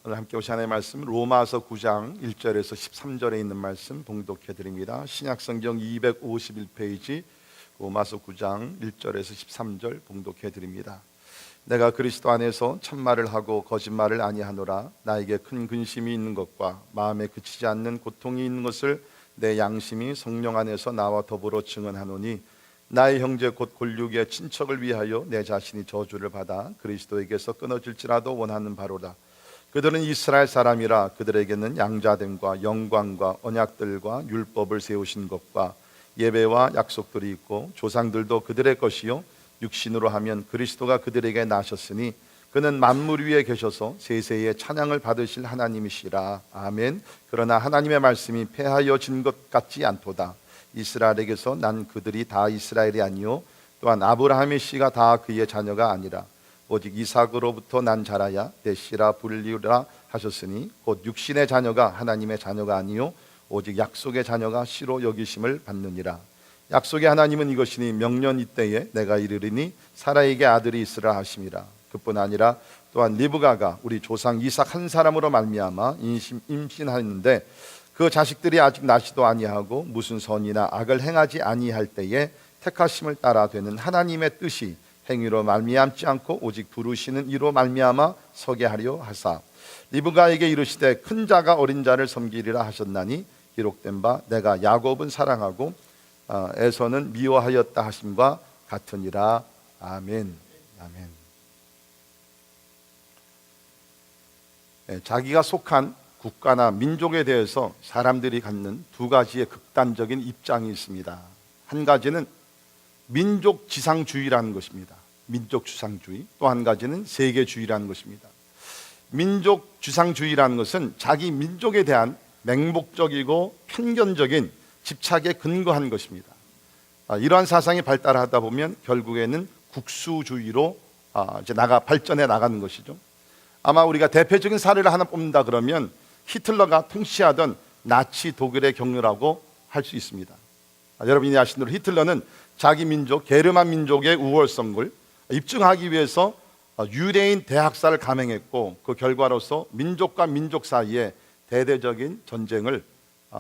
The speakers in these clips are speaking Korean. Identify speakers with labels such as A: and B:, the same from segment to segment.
A: 오늘 함께 오신 하나님의 말씀 로마서 9장 1절에서 13절에 있는 말씀 봉독해 드립니다. 신약성경 251페이지 로마서 9장 1절에서 13절 봉독해 드립니다. 내가 그리스도 안에서 참말을 하고 거짓말을 아니하노라. 나에게 큰 근심이 있는 것과 마음에 그치지 않는 고통이 있는 것을 내 양심이 성령 안에서 나와 더불어 증언하노니 나의 형제 곧 골육의 친척을 위하여 내 자신이 저주를 받아 그리스도에게서 끊어질지라도 원하는 바로다. 그들은 이스라엘 사람이라 그들에게는 양자됨과 영광과 언약들과 율법을 세우신 것과 예배와 약속들이 있고 조상들도 그들의 것이요 육신으로 하면 그리스도가 그들에게 나셨으니 그는 만물 위에 계셔서 세세의 찬양을 받으실 하나님이시라. 아멘. 그러나 하나님의 말씀이 패하여진 것 같지 않도다. 이스라엘에게서 난 그들이 다 이스라엘이 아니요 또한 아브라함의 씨가 다 그의 자녀가 아니라 오직 이삭으로부터 난 자라야 내 씨라 불리우라 하셨으니 곧 육신의 자녀가 하나님의 자녀가 아니요 오직 약속의 자녀가 씨로 여기심을 받느니라. 약속의 하나님은 이것이니 명년 이때에 내가 이르리니 사라에게 아들이 있으라 하심이라. 그뿐 아니라 또한 리브가가 우리 조상 이삭 한 사람으로 말미암아 임신하였는데 그 자식들이 아직 나지도 아니하고 무슨 선이나 악을 행하지 아니할 때에 택하심을 따라 되는 하나님의 뜻이 행위로 말미암지 않고 오직 부르시는 이로 말미암아 서게 하려 하사 리브가에게 이르시되 큰 자가 어린 자를 섬기리라 하셨나니 기록된 바 내가 야곱은 사랑하고 에서는 미워하였다 하심과 같으니라. 아멘. 아멘. 자기가 속한 국가나 민족에 대해서 사람들이 갖는 두 가지의 극단적인 입장이 있습니다. 한 가지는 민족 지상주의라는 것입니다. 민족 주상주의. 또 한 가지는 세계주의라는 것입니다. 민족 주상주의라는 것은 자기 민족에 대한 맹목적이고 편견적인 집착에 근거한 것입니다. 이러한 사상이 발달하다 보면 결국에는 국수주의로 이제 발전해 나가는 것이죠. 아마 우리가 대표적인 사례를 하나 뽑는다 그러면 히틀러가 통치하던 나치 독일의 경우라고 할 수 있습니다. 여러분이 아시는 대로 히틀러는 자기 민족, 게르만 민족의 우월성을 입증하기 위해서 유대인 대학살을 감행했고 그 결과로서 민족과 민족 사이에 대대적인 전쟁을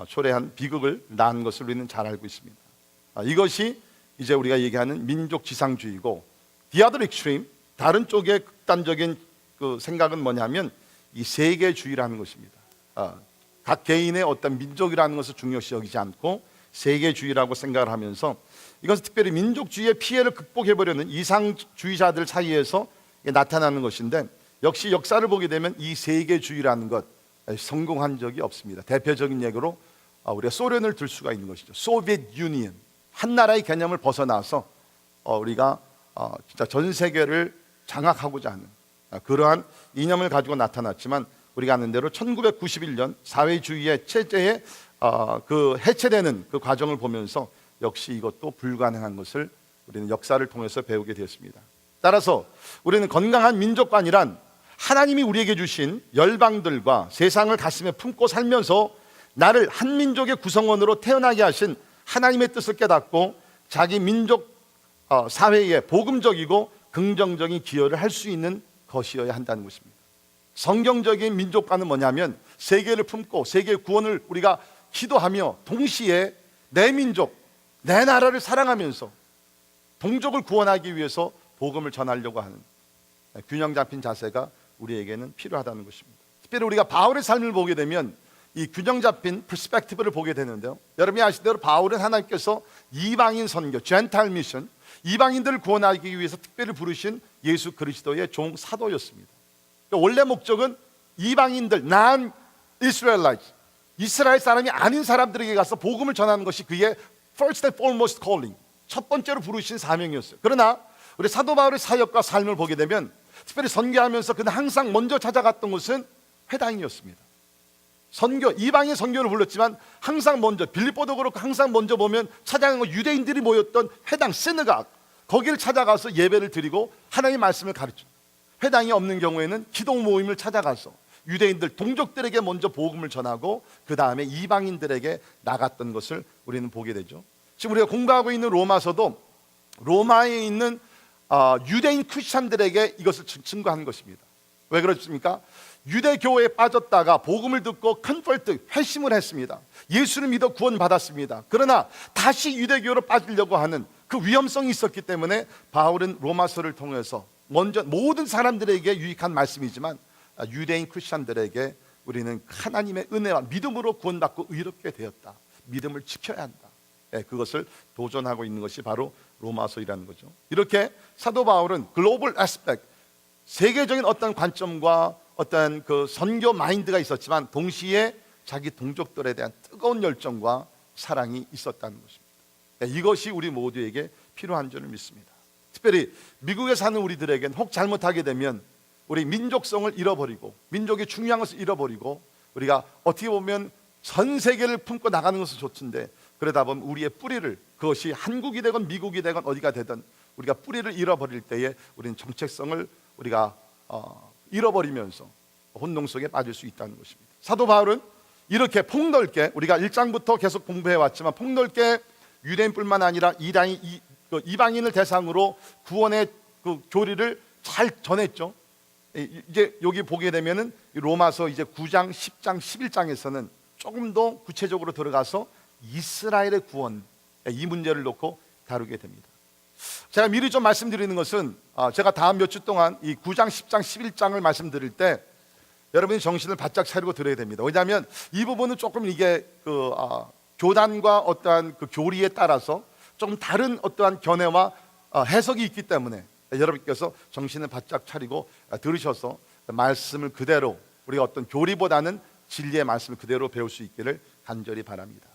A: 초래한 비극을 낳은 것을 우리는 잘 알고 있습니다. 이것이 이제 우리가 얘기하는 민족 지상주의고, the other extreme, 다른 쪽의 극단적인 그 생각은 뭐냐면 이 세계주의라는 것입니다. 각 개인의 어떤 민족이라는 것을 중요시 여기지 않고 세계주의라고 생각을 하면서 이것은 특별히 민족주의의 피해를 극복해보려는 이상주의자들 사이에서 나타나는 것인데, 역시 역사를 보게 되면 이 세계주의라는 것 성공한 적이 없습니다. 대표적인 예로 우리가 소련을 들 수가 있는 것이죠. 소비에트 유니언, 한 나라의 개념을 벗어나서 우리가 진짜 전 세계를 장악하고자 하는 그러한 이념을 가지고 나타났지만, 우리가 아는 대로 1991년 사회주의의 체제에 그 해체되는 그 과정을 보면서 역시 이것도 불가능한 것을 우리는 역사를 통해서 배우게 되었습니다. 따라서 우리는 건강한 민족관이란 하나님이 우리에게 주신 열방들과 세상을 가슴에 품고 살면서 나를 한 민족의 구성원으로 태어나게 하신 하나님의 뜻을 깨닫고 자기 민족 사회에 복음적이고 긍정적인 기여를 할 수 있는 것이어야 한다는 것입니다. 성경적인 민족관은 뭐냐면 세계를 품고 세계의 구원을 우리가 기도하며 동시에 내 민족, 내 나라를 사랑하면서 동족을 구원하기 위해서 복음을 전하려고 하는 균형 잡힌 자세가 우리에게는 필요하다는 것입니다. 특별히 우리가 바울의 삶을 보게 되면 이 균형 잡힌 퍼스펙티브를 보게 되는데요, 여러분이 아시는 대로 바울은 하나님께서 이방인 선교, 젠타일 미션, 이방인들을 구원하기 위해서 특별히 부르신 예수 그리스도의 종 사도였습니다. 원래 목적은 이방인들, 난 이스라엘라이트, 이스라엘 사람이 아닌 사람들에게 가서 복음을 전하는 것이 그의 first and foremost calling, 첫 번째로 부르신 사명이었어요. 그러나 우리 사도 바울의 사역과 삶을 보게 되면 특별히 선교하면서 그는 항상 먼저 찾아갔던 곳은 회당이었습니다. 선교, 이방인 선교를 불렀지만 항상 먼저, 빌립보도 그렇고 항상 먼저 보면 찾아간 건 유대인들이 모였던 회당, 시너각, 거기를 찾아가서 예배를 드리고 하나님의 말씀을 가르쳐. 회당이 없는 경우에는 기도 모임을 찾아가서 유대인들, 동족들에게 먼저 복음을 전하고 그 다음에 이방인들에게 나갔던 것을 우리는 보게 되죠. 지금 우리가 공부하고 있는 로마서도 로마에 있는 유대인 크리스찬들에게 이것을 증거한 것입니다. 왜 그렇습니까? 유대교에 빠졌다가 복음을 듣고 컨버트, 회심을 했습니다. 예수를 믿어 구원받았습니다. 그러나 다시 유대교로 빠지려고 하는 그 위험성이 있었기 때문에 바울은 로마서를 통해서 먼저 모든 사람들에게 유익한 말씀이지만 유대인 크리스천들에게 우리는 하나님의 은혜와 믿음으로 구원받고 의롭게 되었다. 믿음을 지켜야 한다. 그것을 도전하고 있는 것이 바로 로마서이라는 거죠. 이렇게 사도 바울은 글로벌 애스펙트, 세계적인 어떤 관점과 어떤 그 선교 마인드가 있었지만 동시에 자기 동족들에 대한 뜨거운 열정과 사랑이 있었다는 것입니다. 이것이 우리 모두에게 필요한 줄을 믿습니다. 특별히 미국에 사는 우리들에겐 혹 잘못하게 되면 우리 민족성을 잃어버리고 민족의 중요한 것을 잃어버리고 우리가 어떻게 보면 전 세계를 품고 나가는 것은 좋던데 그러다 보면 우리의 뿌리를, 그것이 한국이 되건 미국이 되건 어디가 되든 우리가 뿌리를 잃어버릴 때에 우리는 정체성을 우리가 잃어버리면서 혼동 속에 빠질 수 있다는 것입니다. 사도 바울은 이렇게 폭넓게, 우리가 1장부터 계속 공부해 왔지만 폭넓게 유대인뿐만 아니라 이방인을 대상으로 구원의 그 교리를 잘 전했죠. 이제 여기 보게 되면은 로마서 이제 9장, 10장, 11장에서는 조금 더 구체적으로 들어가서 이스라엘의 구원, 이 문제를 놓고 다루게 됩니다. 제가 미리 좀 말씀드리는 것은 제가 다음 몇 주 동안 이 9장, 10장, 11장을 말씀드릴 때 여러분이 정신을 바짝 차리고 들어야 됩니다. 왜냐하면 이 부분은 조금 이게 교단과 어떠한 그 교리에 따라서 조금 다른 어떠한 견해와 해석이 있기 때문에 여러분께서 정신을 바짝 차리고 들으셔서 말씀을 그대로, 우리가 어떤 교리보다는 진리의 말씀을 그대로 배울 수 있기를 간절히 바랍니다.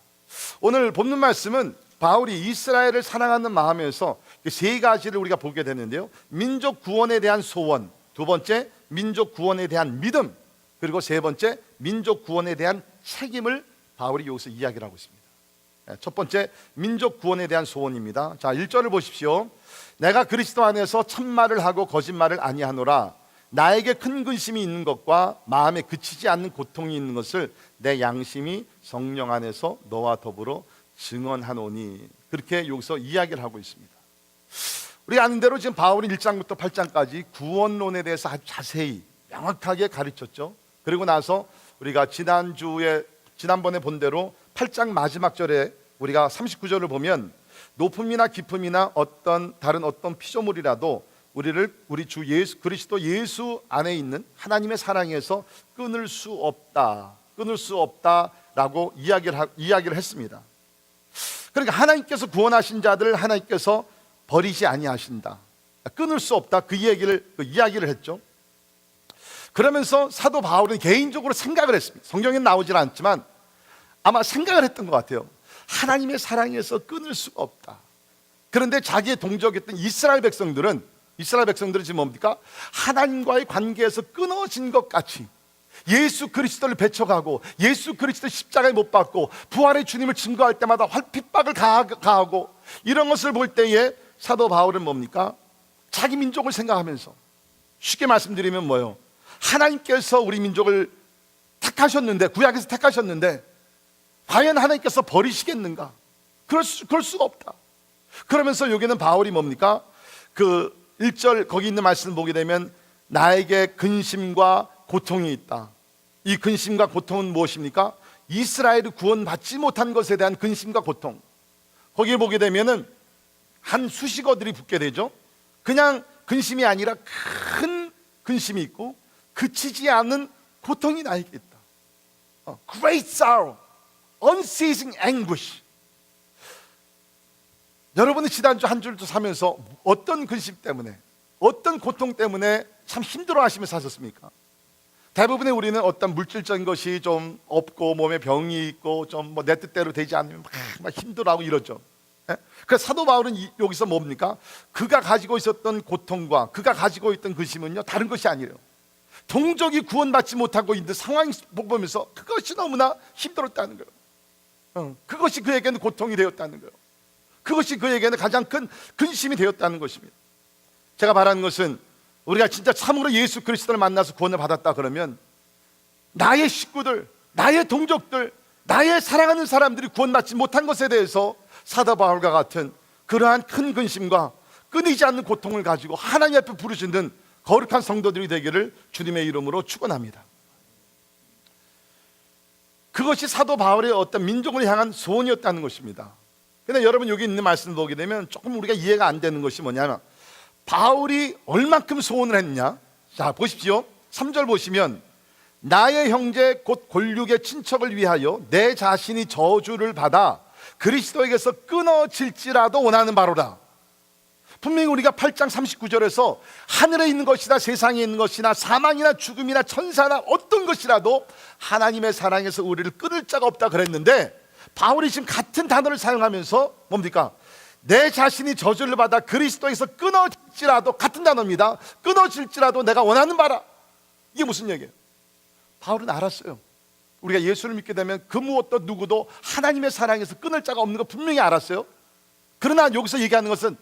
A: 오늘 본문 말씀은 바울이 이스라엘을 사랑하는 마음에서 세 가지를 우리가 보게 되는데요. 민족 구원에 대한 소원, 두 번째 민족 구원에 대한 믿음, 그리고 세 번째 민족 구원에 대한 책임을 바울이 여기서 이야기를 하고 있습니다. 첫 번째 민족 구원에 대한 소원입니다. 자, 1절을 보십시오. 내가 그리스도 안에서 참말을 하고 거짓말을 아니하노라. 나에게 큰 근심이 있는 것과 마음에 그치지 않는 고통이 있는 것을 내 양심이 성령 안에서 너와 더불어 증언하노니. 그렇게 여기서 이야기를 하고 있습니다. 우리 아는 대로 지금 바울이 1장부터 8장까지 구원론에 대해서 아주 자세히 명확하게 가르쳤죠. 그리고 나서 우리가 지난번에 본 대로 8장 마지막 절에 우리가 39절을 보면 높음이나 깊음이나 다른 어떤 피조물이라도 우리 주 예수 그리스도 예수 안에 있는 하나님의 사랑에서 끊을 수 없다라고 이야기를 했습니다. 그러니까 하나님께서 구원하신 자들을 하나님께서 버리지 아니하신다, 끊을 수 없다, 그 이야기를 했죠. 그러면서 사도 바울은 개인적으로 생각을 했습니다. 성경에 나오질 않지만 아마 생각을 했던 것 같아요. 하나님의 사랑에서 끊을 수가 없다. 그런데 자기의 동족이었던 이스라엘 백성들은 지금 뭡니까? 하나님과의 관계에서 끊어진 것 같이 예수 그리스도를 배척하고 예수 그리스도 십자가에 못 박고 부활의 주님을 증거할 때마다 핍박을 가하고 이런 것을 볼 때에 사도 바울은 뭡니까? 자기 민족을 생각하면서, 쉽게 말씀드리면 뭐예요? 하나님께서 우리 민족을 택하셨는데, 구약에서 택하셨는데 과연 하나님께서 버리시겠는가? 그럴 수가 없다. 그러면서 여기는 바울이 뭡니까? 그 1절 거기 있는 말씀을 보게 되면 나에게 근심과 고통이 있다. 이 근심과 고통은 무엇입니까? 이스라엘이 구원받지 못한 것에 대한 근심과 고통. 거기에 보게 되면은 한 수식어들이 붙게 되죠. 그냥 근심이 아니라 큰 근심이 있고 그치지 않는 고통이 나에게 있다. Great sorrow, unceasing anguish. 여러분이 지난주 한 주를 사면서 어떤 근심 때문에, 어떤 고통 때문에 참 힘들어 하시면서 사셨습니까? 대부분의 우리는 어떤 물질적인 것이 좀 없고 몸에 병이 있고 좀 뭐 내 뜻대로 되지 않으면 막 힘들어하고 이러죠. 그래서 사도 바울은 여기서 뭡니까? 그가 가지고 있었던 고통과 그가 가지고 있던 근심은요, 다른 것이 아니에요. 동족이 구원받지 못하고 있는 상황을 보면서 그것이 너무나 힘들었다는 거예요. 그것이 그에게는 고통이 되었다는 거예요. 그것이 그에게는 가장 큰 근심이 되었다는 것입니다. 제가 바라는 것은 우리가 진짜 참으로 예수 그리스도를 만나서 구원을 받았다 그러면 나의 식구들, 나의 동족들, 나의 사랑하는 사람들이 구원받지 못한 것에 대해서 사도 바울과 같은 그러한 큰 근심과 끊이지 않는 고통을 가지고 하나님 앞에 부르시는 거룩한 성도들이 되기를 주님의 이름으로 축원합니다. 그것이 사도 바울의 어떤 민족을 향한 소원이었다는 것입니다. 근데 여러분 여기 있는 말씀을 보게 되면 조금 우리가 이해가 안 되는 것이 뭐냐면, 바울이 얼만큼 소원을 했냐? 자, 보십시오. 3절 보시면, 나의 형제 곧 골육의 친척을 위하여 내 자신이 저주를 받아 그리스도에게서 끊어질지라도 원하는 바로라. 분명히 우리가 8장 39절에서 하늘에 있는 것이나 세상에 있는 것이나 사망이나 죽음이나 천사나 어떤 것이라도 하나님의 사랑에서 우리를 끊을 자가 없다 그랬는데, 바울이 지금 같은 단어를 사용하면서 뭡니까? 내 자신이 저주를 받아 그리스도에서 끊어질지라도, 같은 단어입니다. 끊어질지라도 내가 원하는 바라. 이게 무슨 얘기예요? 바울은 알았어요. 우리가 예수를 믿게 되면 그 무엇도 누구도 하나님의 사랑에서 끊을 자가 없는 거 분명히 알았어요. 그러나 여기서 얘기하는 것은,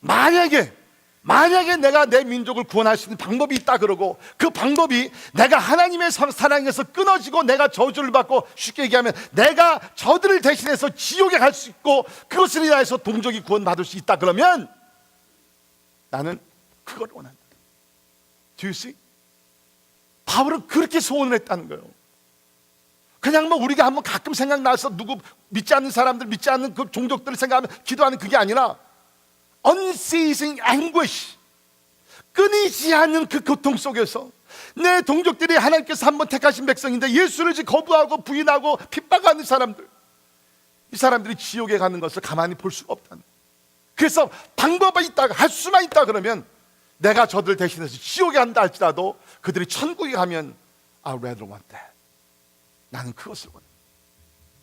A: 만약에 내가 내 민족을 구원할 수 있는 방법이 있다 그러고, 그 방법이 내가 하나님의 사랑에서 끊어지고 내가 저주를 받고, 쉽게 얘기하면 내가 저들을 대신해서 지옥에 갈 수 있고 그것을 인하여서 동족이 구원받을 수 있다 그러면 나는 그걸 원한다. Do you see? 바울은 그렇게 소원을 했다는 거예요. 그냥 뭐 우리가 한번 가끔 생각나서 누구 믿지 않는 사람들, 믿지 않는 그 종족들을 생각하면 기도하는 그게 아니라, unceasing anguish, 끊이지 않는 그 고통 속에서 내 동족들이 하나님께서 한번 택하신 백성인데 예수를 거부하고 부인하고 핍박하는 사람들, 이 사람들이 지옥에 가는 것을 가만히 볼 수가 없다는 거예요. 그래서 방법이 있다, 할 수만 있다 그러면, 내가 저들 대신해서 지옥에 간다 할지라도 그들이 천국에 가면 I rather want that. 나는 그것을 원해.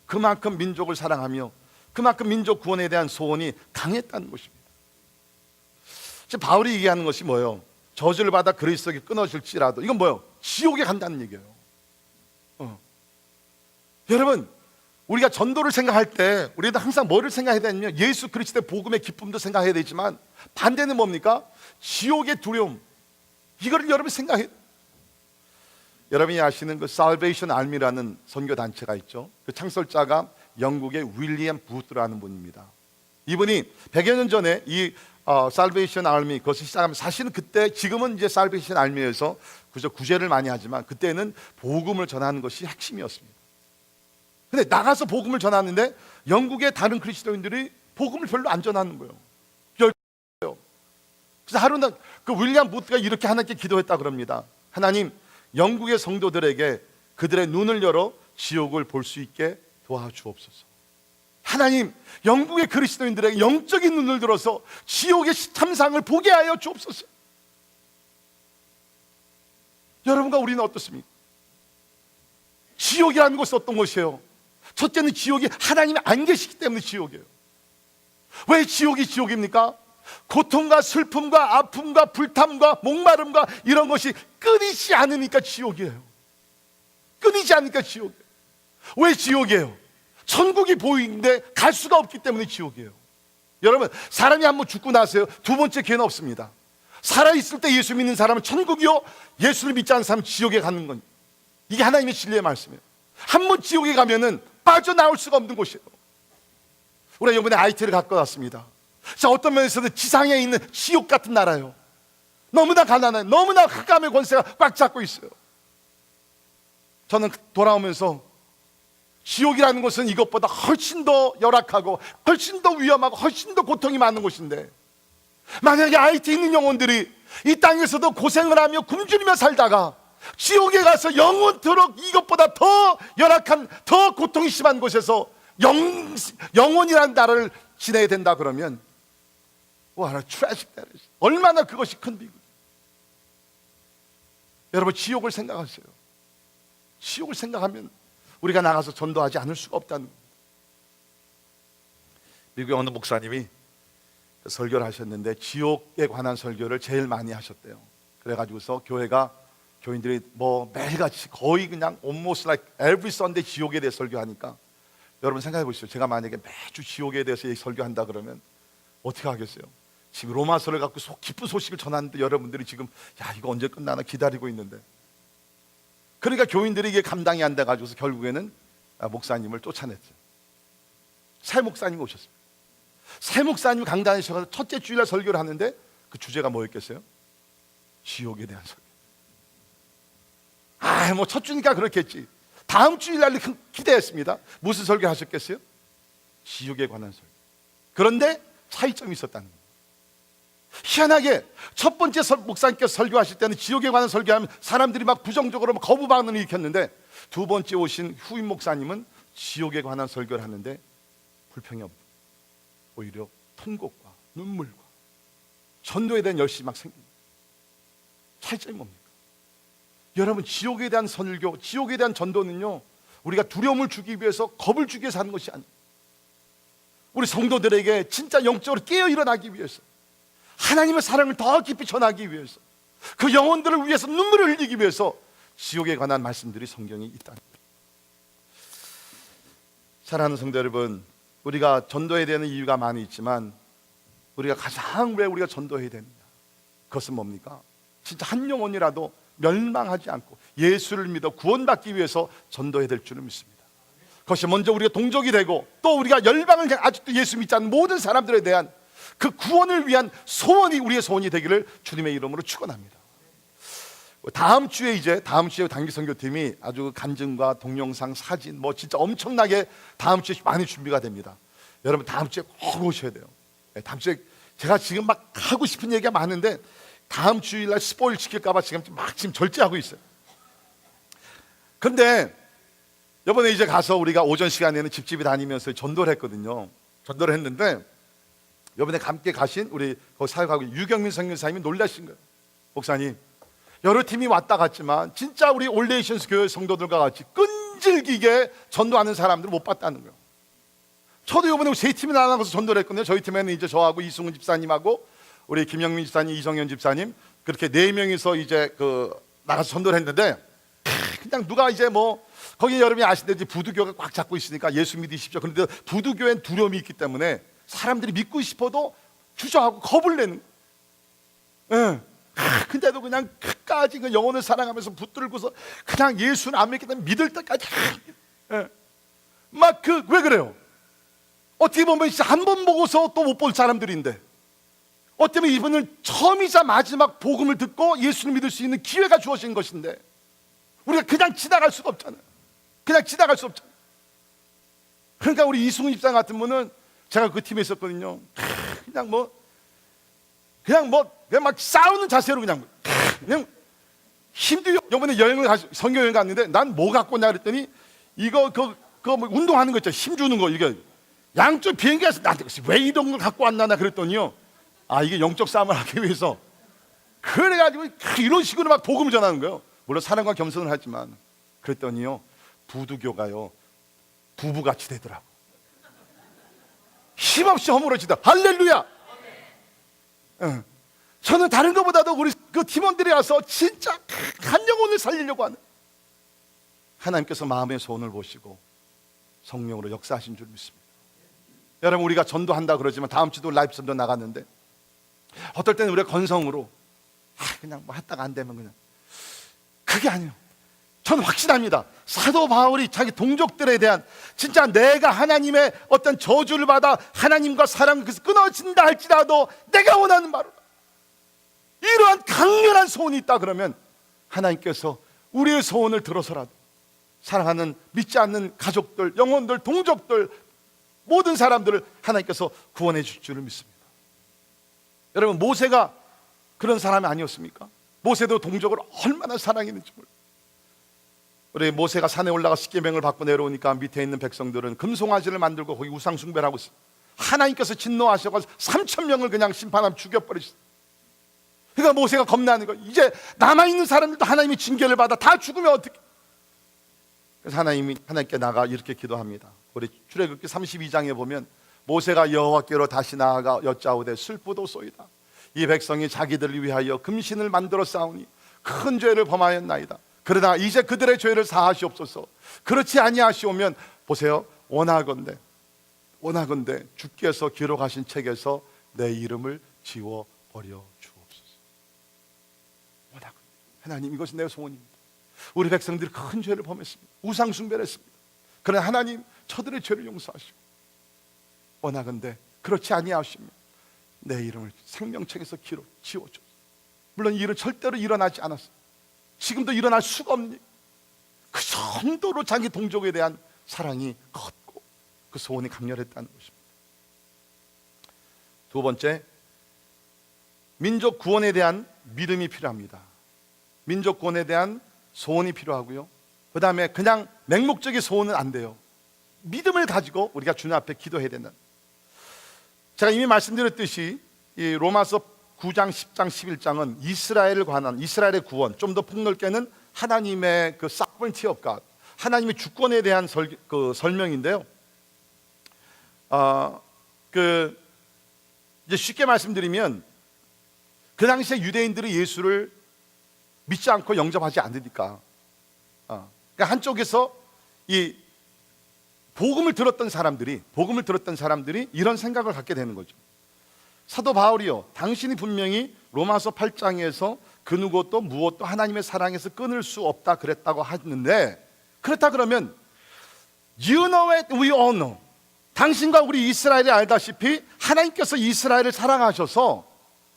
A: 그만큼 민족을 사랑하며 그만큼 민족 구원에 대한 소원이 강했다는 것입니다. 지금 바울이 얘기하는 것이 뭐예요? 저주를 받아 그리스도에게 끊어질지라도, 이건 뭐예요? 지옥에 간다는 얘기예요. 여러분, 우리가 전도를 생각할 때 우리는 항상 뭐를 생각해야 되냐면, 예수 그리스도의 복음의 기쁨도 생각해야 되지만, 반대는 뭡니까? 지옥의 두려움, 이거를 여러분 생각해야 돼요. 여러분이 아시는 그 살베이션 알미라는 선교 단체가 있죠. 그 창설자가 영국의 윌리엄 부트라는 분입니다. 이분이 100여 년 전에 이 살베이션 알미 그것을 시작하면, 사실은 그때, 지금은 이제 살베이션 알미에서 그저 구제를 많이 하지만 그때는 복음을 전하는 것이 핵심이었습니다. 근데 나가서 복음을 전하는데 영국의 다른 그리스도인들이 복음을 별로 안 전하는 거예요. 그래서 하루는 그 윌리엄 부트가 이렇게 하나님께 기도했다 그럽니다. 하나님, 영국의 성도들에게 그들의 눈을 열어 지옥을 볼 수 있게 도와주옵소서. 하나님, 영국의 그리스도인들에게 영적인 눈을 들어서 지옥의 참상을 보게 하여 주옵소서. 여러분과 우리는 어떻습니까? 지옥이라는 것은 어떤 것이에요? 첫째는 지옥이 하나님이 안 계시기 때문에 지옥이에요. 왜 지옥이 지옥입니까? 고통과 슬픔과 아픔과 불탐과 목마름과 이런 것이 끊이지 않으니까 지옥이에요. 끊이지 않으니까 지옥이에요. 왜 지옥이에요? 천국이 보이는데 갈 수가 없기 때문에 지옥이에요. 여러분, 사람이 한번 죽고 나서요, 두 번째 기회는 없습니다. 살아있을 때 예수 믿는 사람은 천국이요, 예수를 믿지 않는 사람은 지옥에 가는 건, 이게 하나님의 진리의 말씀이에요. 한번 지옥에 가면은 빠져나올 수가 없는 곳이에요. 우리가 이번에 IT를 갖고 왔습니다. 자, 어떤 면에서는 지상에 있는 지옥 같은 나라예요. 너무나 가난해요. 너무나 흑암의 권세가 꽉 잡고 있어요. 저는 돌아오면서 지옥이라는 것은 이것보다 훨씬 더 열악하고 훨씬 더 위험하고 훨씬 더 고통이 많은 곳인데, 만약에 IT 있는 영혼들이 이 땅에서도 고생을 하며 굶주리며 살다가 지옥에 가서 영원토록 이것보다 더 열악한, 더 고통이 심한 곳에서 영원이라는 나라를 지내야 된다 그러면, What a tragic that is. 얼마나 그것이 큰 비극. 여러분, 지옥을 생각하세요. 지옥을 생각하면 우리가 나가서 전도하지 않을 수가 없다는 겁니다. 미국의 어느 목사님이 설교를 하셨는데 지옥에 관한 설교를 제일 많이 하셨대요. 그래가지고서 교인들이 뭐 매일같이 거의 그냥 almost like every Sunday 지옥에 대해 설교하니까, 여러분 생각해 보시죠. 제가 만약에 매주 지옥에 대해서 설교한다 그러면 어떻게 하겠어요? 지금 로마서를 갖고 기쁜 소식을 전하는데 여러분들이 지금 야, 이거 언제 끝나나 기다리고 있는데, 그러니까 교인들이 이게 감당이 안 돼가지고서 결국에는 목사님을 쫓아냈죠. 새 목사님이 오셨습니다. 새 목사님이 강단에 서서 첫째 주일날 설교를 하는데 그 주제가 뭐였겠어요? 지옥에 대한 설교. 뭐 첫 주니까 그렇겠지. 다음 주일날 기대했습니다. 무슨 설교 하셨겠어요? 지옥에 관한 설교. 그런데 차이점이 있었다는 거예요. 희한하게 첫 번째 목사님께서 설교하실 때는 지옥에 관한 설교하면 사람들이 막 부정적으로 거부 반응을 일으켰는데, 두 번째 오신 후임 목사님은 지옥에 관한 설교를 하는데 불평이 없고 오히려 통곡과 눈물과 전도에 대한 열심이 막 생깁니다. 차이점이 뭡니까? 여러분, 지옥에 대한 설교, 지옥에 대한 전도는요, 우리가 두려움을 주기 위해서, 겁을 주기 위해서 하는 것이 아니에요. 우리 성도들에게 진짜 영적으로 깨어 일어나기 위해서, 하나님의 사랑을 더 깊이 전하기 위해서, 그 영혼들을 위해서 눈물을 흘리기 위해서 지옥에 관한 말씀들이 성경에 있다는 거예요. 사랑하는 성도 여러분, 우리가 전도해야 되는 이유가 많이 있지만 우리가 가장 왜 우리가 전도해야 되느냐, 그것은 뭡니까? 진짜 한 영혼이라도 멸망하지 않고 예수를 믿어 구원받기 위해서 전도해야 될 줄을 믿습니다. 그것이 먼저 우리가 동족이 되고, 또 우리가 열방을 아직도 예수 믿지 않는 모든 사람들에 대한 그 구원을 위한 소원이 우리의 소원이 되기를 주님의 이름으로 축원합니다. 다음 주에 단기 선교팀이 아주 간증과 동영상, 사진 진짜 엄청나게 다음 주에 많이 준비가 됩니다. 여러분, 다음 주에 꼭 오셔야 돼요. 다음 주에 제가 지금 막 하고 싶은 얘기가 많은데 다음 주일날 스포일 시킬까봐 지금 절제하고 있어요. 근데 이번에 이제 가서 우리가 오전 시간에는 집집이 다니면서 전도를 했거든요. 전도를 했는데 이번에 함께 가신 우리 거기 사역하고 유경민 선교사님이 놀라신 거예요. 목사님, 여러 팀이 왔다 갔지만 진짜 우리 올레이션스 교회 성도들과 같이 끈질기게 전도하는 사람들을 못 봤다는 거예요. 저도 이번에 세 팀이 나눠서 전도를 했거든요. 저희 팀에는 이제 저하고 이승훈 집사님하고 우리 김영민 집사님, 이정현 집사님, 그렇게 4명이서 이제 나가서 전도를 했는데, 그냥 누가 이제 거기 여러분이 아시듯이 부두교가 꽉 잡고 있으니까 예수 믿으십시오. 그런데 부두교엔 두려움이 있기 때문에 사람들이 믿고 싶어도 주저하고 겁을 내는 거예요. 근데도 그냥 끝까지 그 영혼을 사랑하면서 붙들고서 그냥 예수는 안 믿겠다면 믿을 때까지 왜 그래요? 어떻게 보면 진짜 한 번 보고서 또 못 볼 사람들인데, 어쩌면 이분은 처음이자 마지막 복음을 듣고 예수를 믿을 수 있는 기회가 주어진 것인데 우리가 그냥 지나갈 수가 없잖아요. 그냥 지나갈 수 없잖아요. 그러니까 우리 이승훈 집사 같은 분은, 제가 그 팀에 있었거든요. 그냥 막 싸우는 자세로 그냥 힘들요. 이번에 선교 여행 갔는데 난 뭐 갖고 왔냐 그랬더니 이거 운동하는 거 있죠. 힘 주는 거, 이게 양쪽 비행기에서 나한테 왜 이런 걸 갖고 왔나 그랬더니요, 이게 영적 싸움을 하기 위해서, 그래가지고 이런 식으로 막 복음을 전하는 거예요. 물론 사랑과 겸손을 하지만. 그랬더니요, 부두교가요 부부같이 되더라고. 힘없이 허물어지다. 할렐루야. 저는 다른 것보다도 우리 그 팀원들이 와서 진짜 한 영혼을 살리려고 하는, 하나님께서 마음의 소원을 보시고 성령으로 역사하신 줄 믿습니다. 여러분, 우리가 전도한다 그러지만 다음 주도 라이브 전도 나갔는데 어떨 때는 우리가 건성으로 그냥 했다가 안 되면 그냥, 그게 아니에요. 저는 확신합니다. 사도 바울이 자기 동족들에 대한, 진짜 내가 하나님의 어떤 저주를 받아 하나님과 사랑을 끊어진다 할지라도 내가 원하는 바로 이러한 강렬한 소원이 있다 그러면 하나님께서 우리의 소원을 들어서라도 사랑하는 믿지 않는 가족들, 영혼들, 동족들, 모든 사람들을 하나님께서 구원해 줄 줄을 믿습니다. 여러분, 모세가 그런 사람이 아니었습니까? 모세도 동족을 얼마나 사랑했는지 몰라요. 우리 모세가 산에 올라가 십계명을 받고 내려오니까 밑에 있는 백성들은 금송아지를 만들고 거기 우상 숭배를 하고 있어요. 하나님께서 진노하셔서 3,000명을 그냥 심판하면 죽여버리셨어요. 그러니까 모세가 겁나는 거예요. 이제 남아있는 사람들도 하나님의 징계를 받아 다 죽으면 어떻게? 그래서 하나님께 나가 이렇게 기도합니다. 우리 출애굽기 32장에 보면 모세가 여호와께로 다시 나아가 여짜오되 슬프도소이다. 이 백성이 자기들을 위하여 금신을 만들어 싸우니 큰 죄를 범하였나이다. 그러나 이제 그들의 죄를 사하시옵소서. 그렇지 아니하시오면 보세요, 원하건대 주께서 기록하신 책에서 내 이름을 지워버려 주옵소서. 원하건대, 하나님, 이것이 내 소원입니다. 우리 백성들이 큰 죄를 범했습니다. 우상 숭배를 했습니다. 그러나 하나님, 저들의 죄를 용서하시고 원하건대 그렇지 아니하시면 내 이름을 생명책에서 지워줘. 물론 이 일은 절대로 일어나지 않았어요. 지금도 일어날 수가 없니? 그 그 정도로 자기 동족에 대한 사랑이 컸고 그 소원이 강렬했다는 것입니다. 두 번째, 민족 구원에 대한 믿음이 필요합니다. 민족 구원에 대한 소원이 필요하고요, 그 다음에 그냥 맹목적인 소원은 안 돼요. 믿음을 가지고 우리가 주님 앞에 기도해야 된다. 제가 이미 말씀드렸듯이 이 로마서 9장, 10장, 11장은 이스라엘을 관한, 이스라엘의 구원, 좀 더 폭넓게는 하나님의 그 sovereignty of God, 하나님의 주권에 대한 설명인데요. 이제 쉽게 말씀드리면 그 당시에 유대인들이 예수를 믿지 않고 영접하지 않으니까, 그러니까 한쪽에서 이 복음을 들었던 사람들이 이런 생각을 갖게 되는 거죠. 사도 바울이요, 당신이 분명히 로마서 8장에서 그 누구도 무엇도 하나님의 사랑에서 끊을 수 없다 그랬다고 하는데, 그렇다 그러면 You know it, we all know. 당신과 우리 이스라엘이 알다시피 하나님께서 이스라엘을 사랑하셔서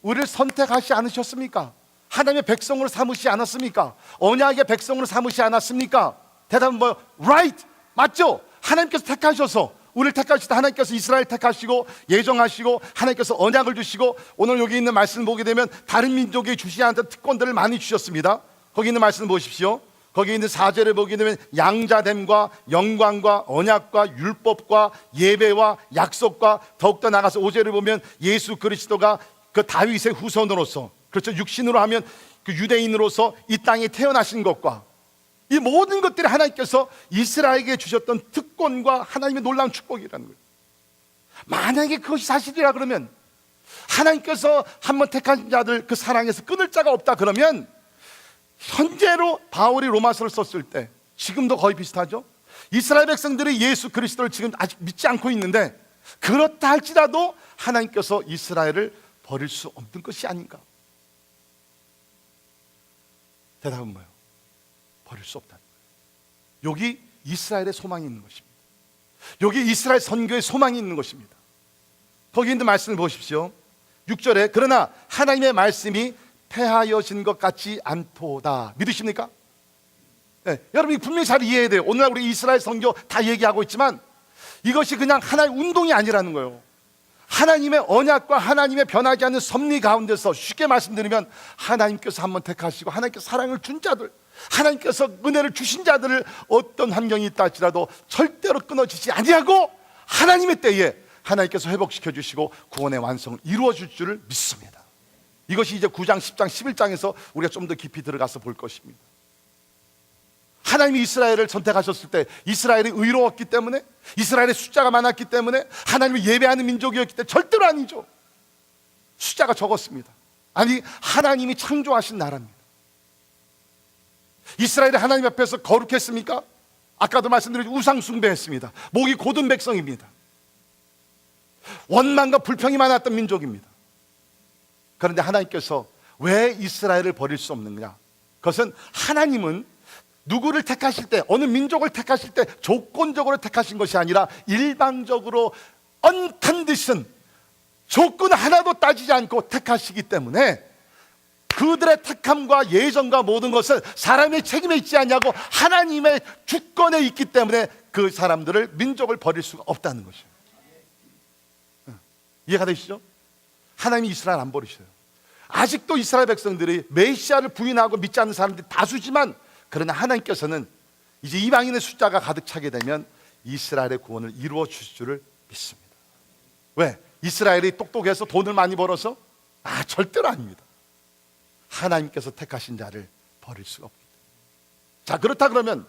A: 우리를 선택하지 않으셨습니까? 하나님의 백성으로 삼으시지 않았습니까? 언약의 백성으로 삼으시지 않았습니까? 대답은 뭐예요? Right! 맞죠? 하나님께서 택하셔서, 우리를 택하실 때 하나님께서 이스라엘 택하시고 예정하시고 하나님께서 언약을 주시고, 오늘 여기 있는 말씀을 보게 되면 다른 민족에 주시지 않았던 특권들을 많이 주셨습니다. 거기 있는 말씀을 보십시오. 거기 있는 4절을 보게 되면 양자됨과 영광과 언약과 율법과 예배와 약속과, 더욱더 나가서 5절을 보면 예수 그리스도가 그 다윗의 후손으로서, 그렇죠, 육신으로 하면 그 유대인으로서 이 땅에 태어나신 것과, 이 모든 것들이 하나님께서 이스라엘에게 주셨던 특권과 하나님의 놀라운 축복이라는 거예요. 만약에 그것이 사실이라 그러면, 하나님께서 한번 택한 자들 그 사랑에서 끊을 자가 없다 그러면, 현재로 바울이 로마서를 썼을 때, 지금도 거의 비슷하죠. 이스라엘 백성들이 예수 그리스도를 지금 아직 믿지 않고 있는데, 그렇다 할지라도 하나님께서 이스라엘을 버릴 수 없는 것이 아닌가? 대답은 뭐예요? 버릴 수 없다는 거예요. 여기 이스라엘의 소망이 있는 것입니다. 여기 이스라엘 선교의 소망이 있는 것입니다. 거기 있는 말씀을 보십시오. 6절에 그러나 하나님의 말씀이 패하여진 것 같지 않도다. 믿으십니까? 네, 여러분이 분명히 잘 이해해야 돼요. 오늘날 우리 이스라엘 선교 다 얘기하고 있지만 이것이 그냥 하나의 운동이 아니라는 거예요. 하나님의 언약과 하나님의 변하지 않는 섭리 가운데서, 쉽게 말씀드리면 하나님께서 한번 택하시고 하나님께서 사랑을 준 자들, 하나님께서 은혜를 주신 자들을 어떤 환경이 있다 할지라도 절대로 끊어지지 아니하고 하나님의 때에 하나님께서 회복시켜 주시고 구원의 완성을 이루어 줄 줄을 믿습니다. 이것이 이제 9장, 10장, 11장에서 우리가 좀 더 깊이 들어가서 볼 것입니다. 하나님이 이스라엘을 선택하셨을 때 이스라엘이 의로웠기 때문에, 이스라엘의 숫자가 많았기 때문에, 하나님을 예배하는 민족이었기 때문에 절대로 아니죠. 숫자가 적었습니다. 아니, 하나님이 창조하신 나라입니다. 이스라엘이 하나님 앞에서 거룩했습니까? 아까도 말씀드린 우상 숭배했습니다. 목이 곧은 백성입니다. 원망과 불평이 많았던 민족입니다. 그런데 하나님께서 왜 이스라엘을 버릴 수 없느냐? 그것은 하나님은 누구를 택하실 때, 어느 민족을 택하실 때 조건적으로 택하신 것이 아니라 일방적으로 uncondition, 조건 하나도 따지지 않고 택하시기 때문에 그들의 택함과 예정과 모든 것은 사람의 책임에 있지 않냐고 하나님의 주권에 있기 때문에 그 사람들을, 민족을 버릴 수가 없다는 것이에요. 이해가 되시죠? 하나님이 이스라엘 안 버리셔요. 아직도 이스라엘 백성들이 메시아를 부인하고 믿지 않는 사람들이 다수지만, 그러나 하나님께서는 이제 이방인의 숫자가 가득 차게 되면 이스라엘의 구원을 이루어 주실 줄을 믿습니다. 왜? 이스라엘이 똑똑해서 돈을 많이 벌어서? 절대로 아닙니다. 하나님께서 택하신 자를 버릴 수가 없기 때문에. 자, 그렇다 그러면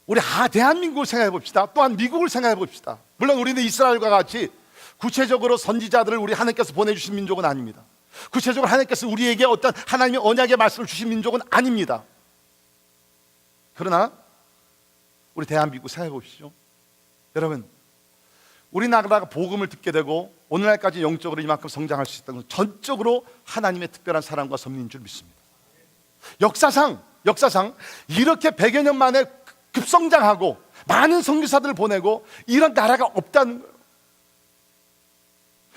A: 우리 대한민국을 생각해 봅시다. 또한 미국을 생각해 봅시다. 물론 우리는 이스라엘과 같이 구체적으로 선지자들을 우리 하나님께서 보내주신 민족은 아닙니다. 구체적으로 하나님께서 우리에게 어떤 하나님의 언약의 말씀을 주신 민족은 아닙니다. 그러나 우리 대한민국 생각해 보시죠. 여러분, 우리나라가 복음을 듣게 되고 오늘날까지 영적으로 이만큼 성장할 수 있다는 건 전적으로 하나님의 특별한 사랑과 섭리인 줄 믿습니다. 역사상 이렇게 100여 년 만에 급성장하고 많은 선교사들을 보내고 이런 나라가 없다는 거예요.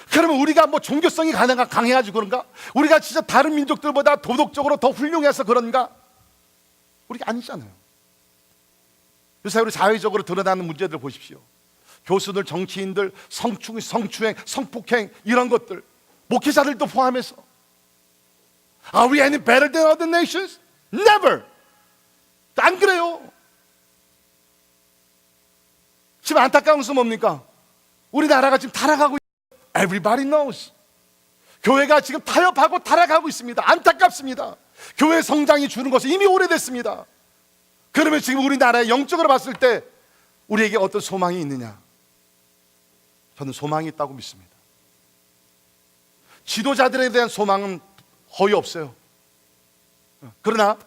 A: 그러면 우리가 뭐 종교성이 강해가지고 그런가? 우리가 진짜 다른 민족들보다 도덕적으로 더 훌륭해서 그런가? 우리가 아니잖아요. 요새 우리 사회적으로 드러나는 문제들 보십시오. 교수들, 정치인들, 성추행, 성폭행 이런 것들, 목회자들도 포함해서. Are we any better than other nations? Never. 안 그래요. 지금 안타까운 것은 뭡니까? 우리나라가 지금 타락하고 있어요. Everybody knows. 교회가 지금 타협하고 타락하고 있습니다. 안타깝습니다. 교회 성장이 주는 것은 이미 오래됐습니다. 그러면 지금 우리나라의 영적으로 봤을 때 우리에게 어떤 소망이 있느냐? 저는 소망이 있다고 믿습니다. 지도자들에 대한 소망은 거의 없어요. 그러나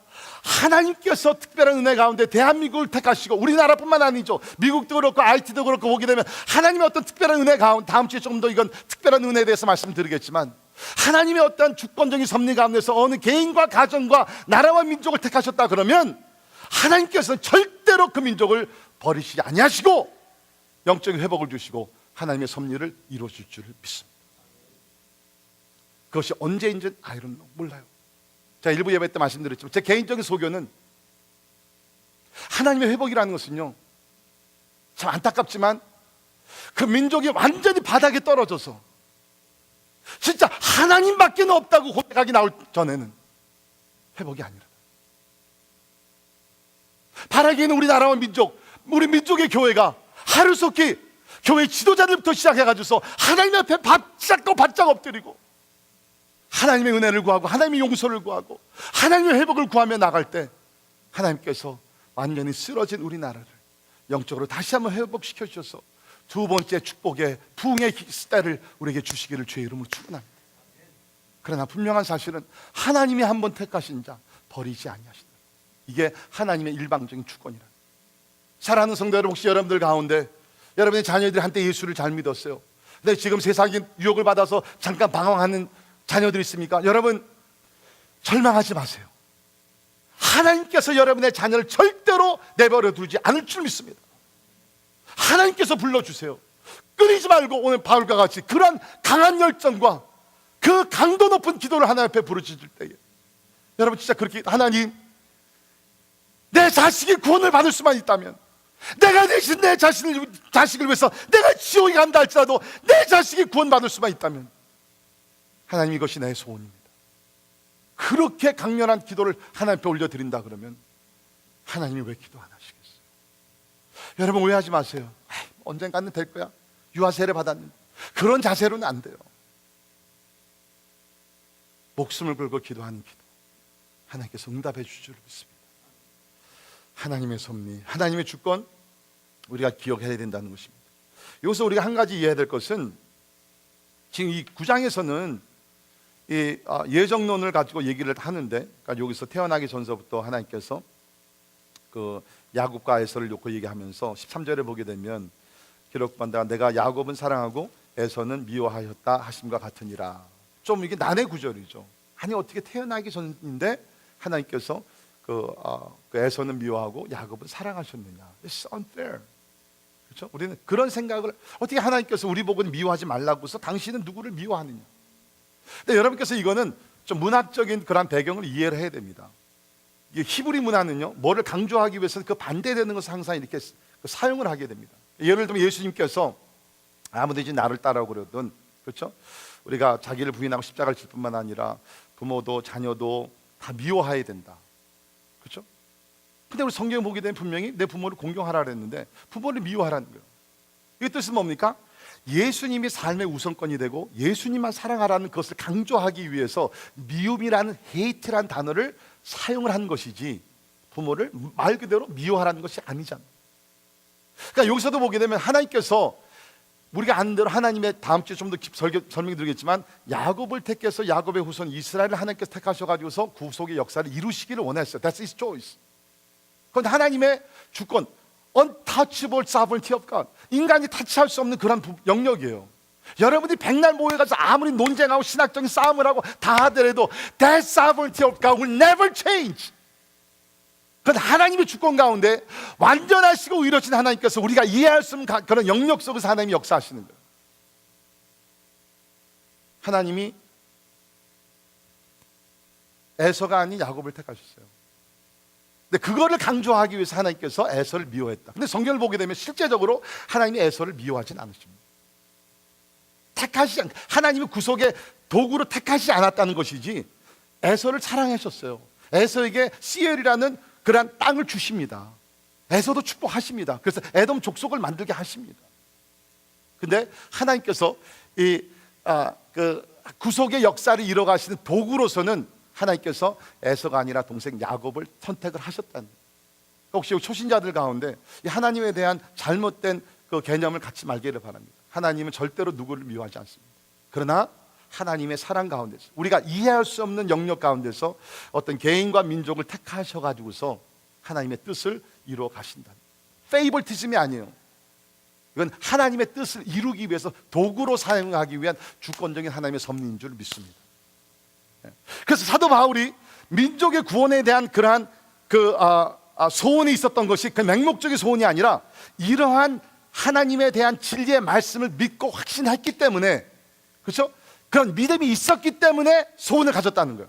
A: 하나님께서 특별한 은혜 가운데 대한민국을 택하시고, 우리나라뿐만 아니죠, 미국도 그렇고 IT도 그렇고 보게 되면 하나님의 어떤 특별한 은혜 가운데, 다음 주에 조금 더 이건 특별한 은혜에 대해서 말씀드리겠지만, 하나님의 어떤 주권적인 섭리 가운데서 어느 개인과 가정과 나라와 민족을 택하셨다 그러면 하나님께서는 절대로 그 민족을 버리시지 아니하시고 영적인 회복을 주시고 하나님의 섭리를 이루어줄 줄을 믿습니다. 그것이 언제인지는 몰라요. 제가 일부 예배 때 말씀드렸지만 제 개인적인 소견은, 하나님의 회복이라는 것은요, 참 안타깝지만 그 민족이 완전히 바닥에 떨어져서 진짜 하나님밖에 없다고 고백하기 나올 전에는 회복이 아니라, 바라기에는 우리나라와 민족, 우리 민족의 교회가 하루속히 교회 지도자들부터 시작해가지고서 하나님 앞에 바짝 엎드리고 하나님의 은혜를 구하고 하나님의 용서를 구하고 하나님의 회복을 구하며 나갈 때 하나님께서 완전히 쓰러진 우리나라를 영적으로 다시 한번 회복시켜 주셔서 두 번째 축복의 부흥의 때를 우리에게 주시기를 주의 이름으로 축원합니다. 그러나 분명한 사실은 하나님이 한번 택하신 자 버리지 아니하신다. 이게 하나님의 일방적인 주권이라. 사랑하는 성도 여러분, 혹시 여러분들 가운데 여러분의 자녀들이 한때 예수를 잘 믿었어요. 근데 지금 세상의 유혹을 받아서 잠깐 방황하는 자녀들이 있습니까? 여러분 절망하지 마세요. 하나님께서 여러분의 자녀를 절대로 내버려 두지 않을 줄 믿습니다. 하나님께서 불러주세요. 끊이지 말고 오늘 바울과 같이 그러한 강한 열정과 그 강도 높은 기도를 하나님 앞에 부르짖을 때에 여러분 진짜 그렇게, 하나님, 내 자식이 구원을 받을 수만 있다면, 내가 대신 내 자식을 위해서 내가 지옥에 간다 할지라도 내 자식이 구원받을 수만 있다면 하나님, 이것이 내 소원입니다. 그렇게 강렬한 기도를 하나님 앞에 올려드린다 그러면 하나님이 왜 기도 안 하시겠어요? 여러분 오해하지 마세요. 언젠가는 될 거야, 유아 세례 받았는데. 그런 자세로는 안 돼요. 목숨을 걸고 기도하는 기도, 하나님께서 응답해 주실 줄 믿습니다. 하나님의 섭리, 하나님의 주권, 우리가 기억해야 된다는 것입니다. 여기서 우리가 한 가지 이해해야 될 것은, 지금 이 9장에서는 이 예정론을 가지고 얘기를 하는데, 그러니까 여기서 태어나기 전서부터 하나님께서 그 야곱과 에서를 놓고 얘기하면서 13절에 보게 되면 기록반다, 내가 야곱은 사랑하고 에서는 미워하였다 하심과 같으니라. 좀 이게 난해 구절이죠. 아니 어떻게 태어나기 전인데 하나님께서 그 에서는 미워하고 야곱은 사랑하셨느냐? It's unfair. 그렇죠? 우리는 그런 생각을, 어떻게 하나님께서 우리 보고 미워하지 말라고서 당신은 누구를 미워하느냐? 근데 여러분께서 이거는 좀 문학적인 그런 배경을 이해를 해야 됩니다. 이 히브리 문화는요, 뭐를 강조하기 위해서는 그 반대되는 것을 항상 이렇게 사용을 하게 됩니다. 예를 들면 예수님께서 아무든지 나를 따라오고 그러든, 그렇죠? 우리가 자기를 부인하고 십자가를 질 뿐만 아니라 부모도 자녀도 다 미워해야 된다. 그렇죠? 근데 우리 성경 보게 되면 분명히 내 부모를 공경하라 그랬는데 부모를 미워하라는 거예요. 이게 뜻은 뭡니까? 예수님이 삶의 우선권이 되고 예수님만 사랑하라는 것을 강조하기 위해서 미움이라는 hate라는 단어를 사용을 한 것이지 부모를 말 그대로 미워하라는 것이 아니잖아요. 그러니까 여기서도 보게 되면 하나님께서, 우리가 아는 대로 하나님의, 다음 주에 좀 더 설명해 드리겠지만, 야곱을 택해서 야곱의 후손 이스라엘을 하나님께서 택하셔가지고서 구속의 역사를 이루시기를 원했어요. That's his choice. 그건 하나님의 주권, untouchable sovereignty of God, 인간이 타치할 수 없는 그런 영역이에요. 여러분이 백날 모여가서 아무리 논쟁하고 신학적인 싸움을 하고 다 하더라도 that sovereignty of God will never change. 그건 하나님의 주권 가운데 완전하시고 의로우신 하나님께서 우리가 이해할 수 없는 그런 영역 속에서 하나님이 역사하시는 거예요. 하나님이 에서가 아닌 야곱을 택하셨어요. 근데 그거를 강조하기 위해서 하나님께서 에서를 미워했다. 근데 성경을 보게 되면 실제적으로 하나님이 에서를 미워하진 않으십니다. 하나님이 구속의 도구로 택하지 않았다는 것이지 에서를 사랑하셨어요. 에서에게 시엘이라는 그러한 땅을 주십니다. 에서도 축복하십니다. 그래서 에돔 족속을 만들게 하십니다. 근데 하나님께서 그 구속의 역사를 이뤄가시는 도구로서는 하나님께서 에서가 아니라 동생 야곱을 선택을 하셨다는 거예요. 혹시 초신자들 가운데 이 하나님에 대한 잘못된 그 개념을 갖지 말기를 바랍니다. 하나님은 절대로 누구를 미워하지 않습니다. 그러나 하나님의 사랑 가운데서, 우리가 이해할 수 없는 영역 가운데서 어떤 개인과 민족을 택하셔가지고서 하나님의 뜻을 이루어 가신다. 페이벌티즘이 아니에요. 이건 하나님의 뜻을 이루기 위해서 도구로 사용하기 위한 주권적인 하나님의 섭리인 줄 믿습니다. 그래서 사도 바울이 민족의 구원에 대한 그러한 소원이 있었던 것이 그 맹목적인 소원이 아니라 이러한 하나님에 대한 진리의 말씀을 믿고 확신했기 때문에, 그렇죠? 그런 믿음이 있었기 때문에 소원을 가졌다는 거예요.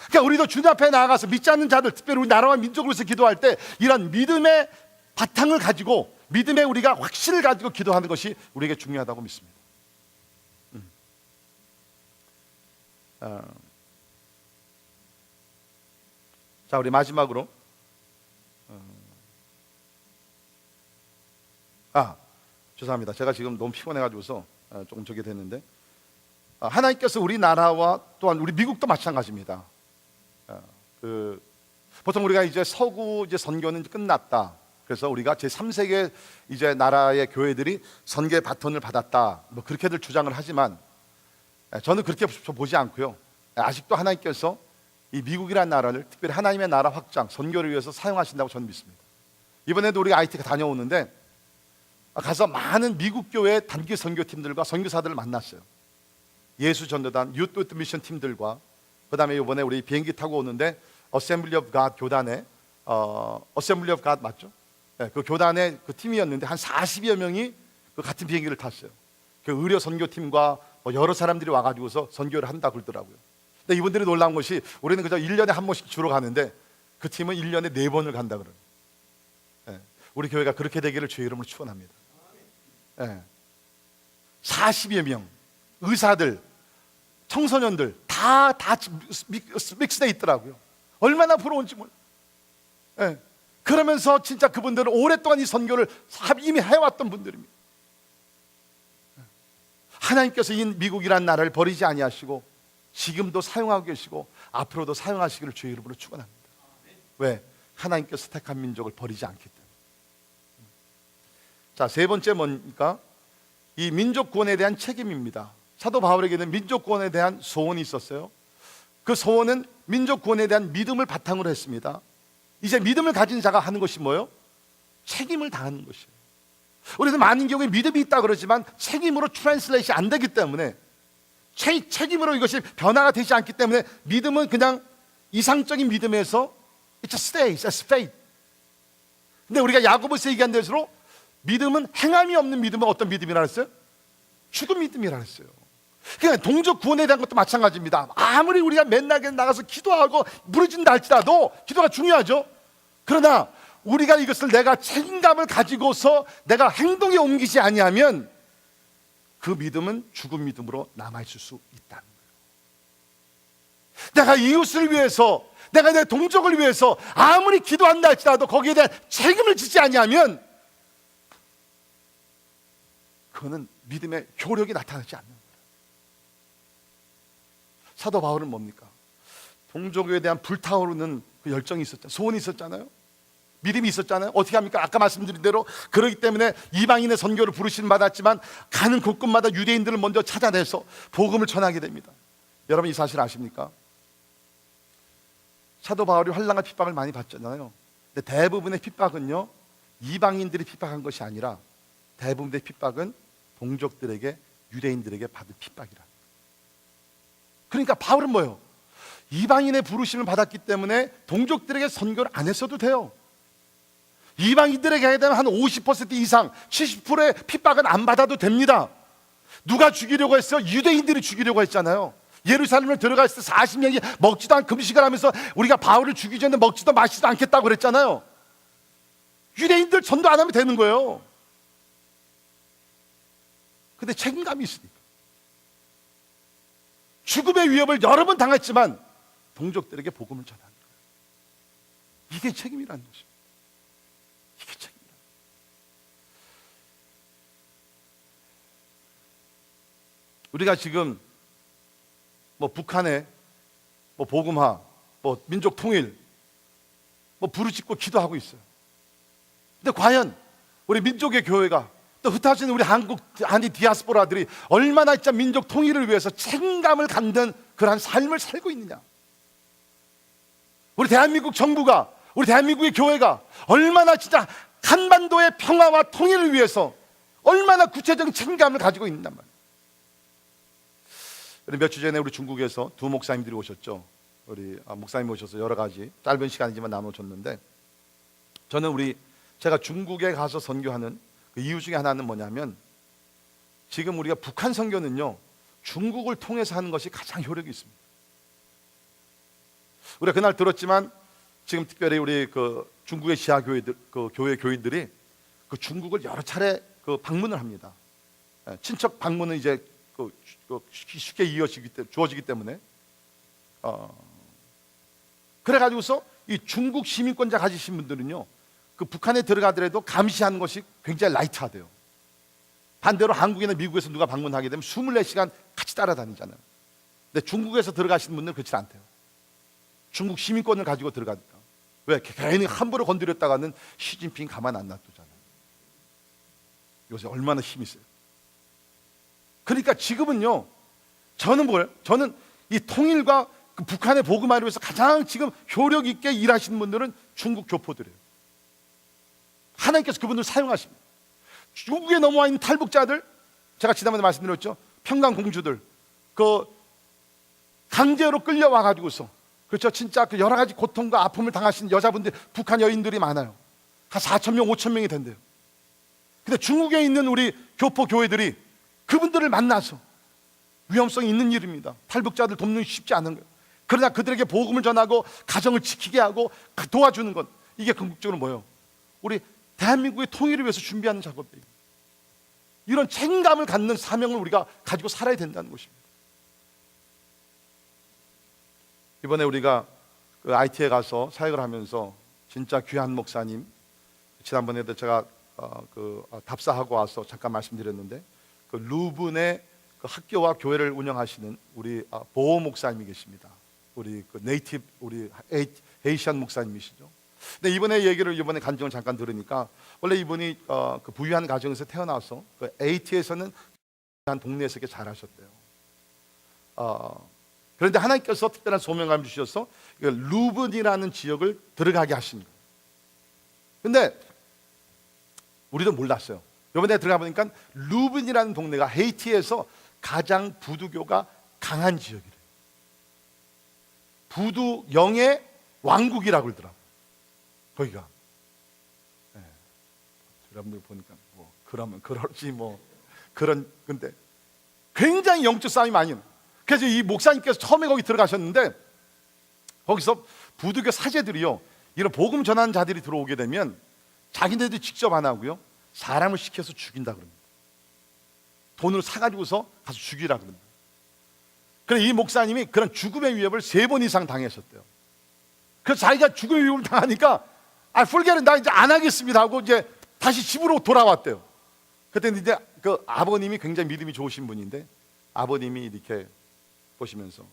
A: 그러니까 우리도 주님 앞에 나아가서 믿지 않는 자들, 특별히 우리 나라와 민족을 위해서 기도할 때 이런 믿음의 바탕을 가지고, 믿음의 우리가 확신을 가지고 기도하는 것이 우리에게 중요하다고 믿습니다. 자, 우리 마지막으로 죄송합니다. 제가 지금 너무 피곤해가지고서 조금 저게 됐는데, 하나님께서 우리나라와 또한 우리 미국도 마찬가지입니다. 보통 우리가 이제 서구 이제 선교는 이제 끝났다. 그래서 우리가 제3세계 이제 나라의 교회들이 선교의 바톤을 받았다. 뭐 그렇게들 주장을 하지만 저는 그렇게 보지 않고요. 아직도 하나님께서 이 미국이라는 나라를 특별히 하나님의 나라 확장, 선교를 위해서 사용하신다고 저는 믿습니다. 이번에도 우리가 IT가 다녀오는데 가서 많은 미국 교회 단기 선교팀들과 선교사들을 만났어요. 예수전도단, 유th 미션 팀들과, 그 다음에 이번에 우리 비행기 타고 오는데 어셈블리 오브 갓 교단에 어셈블리 오브 갓 맞죠? 네, 그 교단의 그 팀이었는데 한 40여 명이 그 같은 비행기를 탔어요. 그 의료 선교팀과 뭐 여러 사람들이 와가지고서 선교를 한다 그러더라고요. 근데 이분들이 놀라운 것이 우리는 그저 1년에 한 번씩 주로 가는데 그 팀은 1년에 4번을 간다 그래요. 네, 우리 교회가 그렇게 되기를 주의 이름으로 축원합니다. 네, 40여 명 의사들, 청소년들 다 믹스되어 있더라고요. 얼마나 부러운지 몰라요. 네, 그러면서 진짜 그분들은 오랫동안 이 선교를 이미 해왔던 분들입니다. 하나님께서 이 미국이라는 나라를 버리지 아니하시고 지금도 사용하고 계시고 앞으로도 사용하시기를 주의 이름으로 축원합니다. 왜? 하나님께서 택한 민족을 버리지 않기 때문에. 자, 세 번째 뭡니까? 이 민족 구원에 대한 책임입니다. 사도 바울에게는 민족 구원에 대한 소원이 있었어요. 그 소원은 민족 구원에 대한 믿음을 바탕으로 했습니다. 이제 믿음을 가진 자가 하는 것이 뭐예요? 책임을 다하는 것이에요. 우리는 많은 경우에 믿음이 있다 그러지만 책임으로 트랜슬레이션이 안 되기 때문에, 책임으로 이것이 변화가 되지 않기 때문에 믿음은 그냥 이상적인 믿음에서 It's a state, it's a faith. 근데 우리가 야고보서 얘기한 대로 믿음은 행함이 없는 믿음은 어떤 믿음이라 했어요? 죽은 믿음이라 했어요. 그러니까 동족 구원에 대한 것도 마찬가지입니다. 아무리 우리가 맨날 나가서 기도하고 부르진다 할지라도 기도가 중요하죠. 그러나 우리가 이것을 내가 책임감을 가지고서 내가 행동에 옮기지 아니하면 그 믿음은 죽은 믿음으로 남아있을 수 있다는 거예요. 내가 이웃을 위해서, 내가 내 동족을 위해서 아무리 기도한다 할지라도 거기에 대한 책임을 지지 아니하면 그거는 믿음의 효력이 나타나지 않는 거예요. 사도 바울은 뭡니까? 동족에 대한 불타오르는 그 열정이 있었잖아요. 소원이 있었잖아요. 믿음이 있었잖아요. 어떻게 합니까? 아까 말씀드린 대로 그러기 때문에 이방인의 선교를 부르심을 받았지만 가는 곳곳마다 유대인들을 먼저 찾아내서 복음을 전하게 됩니다. 여러분 이 사실 아십니까? 사도 바울이 환난과 핍박을 많이 받잖아요. 근데 대부분의 핍박은요, 이방인들이 핍박한 것이 아니라 대부분의 핍박은 동족들에게, 유대인들에게 받은 핍박이라. 그러니까 바울은 뭐예요? 이방인의 부르심을 받았기 때문에 동족들에게 선교를 안 했어도 돼요. 이방인들에게 해야 되면 한 50% 이상 70%의 핍박은 안 받아도 됩니다. 누가 죽이려고 했어요? 유대인들이 죽이려고 했잖아요. 예루살렘을 들어갔을 때 40년이 먹지도 않고 금식을 하면서 우리가 바울을 죽이기 전에 먹지도 마시지도 않겠다고 그랬잖아요. 유대인들 전도 안 하면 되는 거예요. 근데 책임감이 있으니까 죽음의 위협을 여러 번 당했지만 동족들에게 복음을 전하는 거예요. 이게 책임이라는 것입니다. 이게 책임이라는 거예요. 우리가 지금 뭐 북한의 뭐 복음화, 뭐 민족 통일, 뭐 부르짖고 기도하고 있어요. 근데 과연 우리 민족의 교회가 또 흩어지는 우리 한인 디아스포라들이 얼마나 진짜 민족 통일을 위해서 책임감을 갖는 그러한 삶을 살고 있느냐? 우리 대한민국 정부가, 우리 대한민국의 교회가 얼마나 진짜 한반도의 평화와 통일을 위해서 얼마나 구체적인 책임감을 가지고 있단 말이에요. 몇 주 전에 우리 중국에서 두 목사님들이 오셨죠. 우리 목사님 오셔서 여러 가지 짧은 시간이지만 나눠줬는데, 저는 제가 중국에 가서 선교하는 그 이유 중에 하나는 뭐냐면, 지금 우리가 북한 선교는요 중국을 통해서 하는 것이 가장 효력이 있습니다. 우리가 그날 들었지만 지금 특별히 우리 그 중국의 지하 교회들, 그 교회 교인들이 그 중국을 여러 차례 그 방문을 합니다. 친척 방문은 이제 쉽게 주어지기 때문에 그래가지고서 이 중국 시민권자 가지신 분들은요 그 북한에 들어가더라도 감시하는 것이 굉장히 라이트하대요. 반대로 한국이나 미국에서 누가 방문하게 되면 24시간 같이 따라다니잖아요. 근데 중국에서 들어가시는 분들은 그렇지 않대요. 중국 시민권을 가지고 들어가니까. 왜? 괜히 함부로 건드렸다가는 시진핑 가만 안 놔두잖아요. 요새 얼마나 힘이 세요. 그러니까 지금은요 저는 이 통일과 그 북한의 복음화를 위해서 가장 지금 효력 있게 일하시는 분들은 중국 교포들이에요. 하나님께서 그분들을 사용하십니다. 중국에 넘어와 있는 탈북자들, 제가 지난번에 말씀드렸죠. 평강 공주들, 그 강제로 끌려와 가지고서, 그렇죠, 진짜 그 여러 가지 고통과 아픔을 당하시는 여자분들, 북한 여인들이 많아요. 한 4,000명, 5,000명이 된대요. 근데 중국에 있는 우리 교포 교회들이 그분들을 만나서, 위험성이 있는 일입니다. 탈북자들 돕는 게 쉽지 않은 거예요. 그러나 그들에게 복음을 전하고 가정을 지키게 하고 도와주는 것, 이게 궁극적으로 뭐예요? 우리 대한민국의 통일을 위해서 준비하는 작업이에요. 이런 책임감을 갖는 사명을 우리가 가지고 살아야 된다는 것입니다. 이번에 우리가 그 IT에 가서 사역을 하면서 진짜 귀한 목사님, 지난번에도 제가 답사하고 와서 잠깐 말씀드렸는데, 그 루븐의 그 학교와 교회를 운영하시는 우리 보호 목사님이 계십니다. 우리 그 네이티브, 우리 에이시안 목사님이시죠. 근데 이번에 간증을 잠깐 들으니까, 원래 이분이 그 부유한 가정에서 태어나서 그 AT에서는 한 동네에서 이렇게 잘하셨대요. 그런데 하나님께서 특별한 소명감을 주셔서 루븐이라는 지역을 들어가게 하신 거예요. 근데 우리도 몰랐어요. 이번에 들어가 보니까 루븐이라는 동네가 헤이티에서 가장 부두교가 강한 지역이래요. 부두 영의 왕국이라고 그러더라고요. 거기가. 네. 여러분들 보니까 뭐 그러면 그럴지 뭐 그런, 근데 굉장히 영적 싸움이 많이 나요. 그래서 이 목사님께서 처음에 거기 들어가셨는데, 거기서 부두교 사제들이요, 이런 복음 전하는 자들이 들어오게 되면 자기네들이 직접 안 하고요, 사람을 시켜서 죽인다 그럽니다. 돈을 사가지고서 가서 죽이라 그럽니다. 그래서 이 목사님이 그런 죽음의 위협을 3번 이상 당하셨대요. 그래서 자기가 죽음의 위협을 당하니까 풀게는 나 이제 안 하겠습니다 하고 이제 다시 집으로 돌아왔대요. 그때 이제 그 아버님이 굉장히 믿음이 좋으신 분인데, 아버님이 이렇게 보시면서,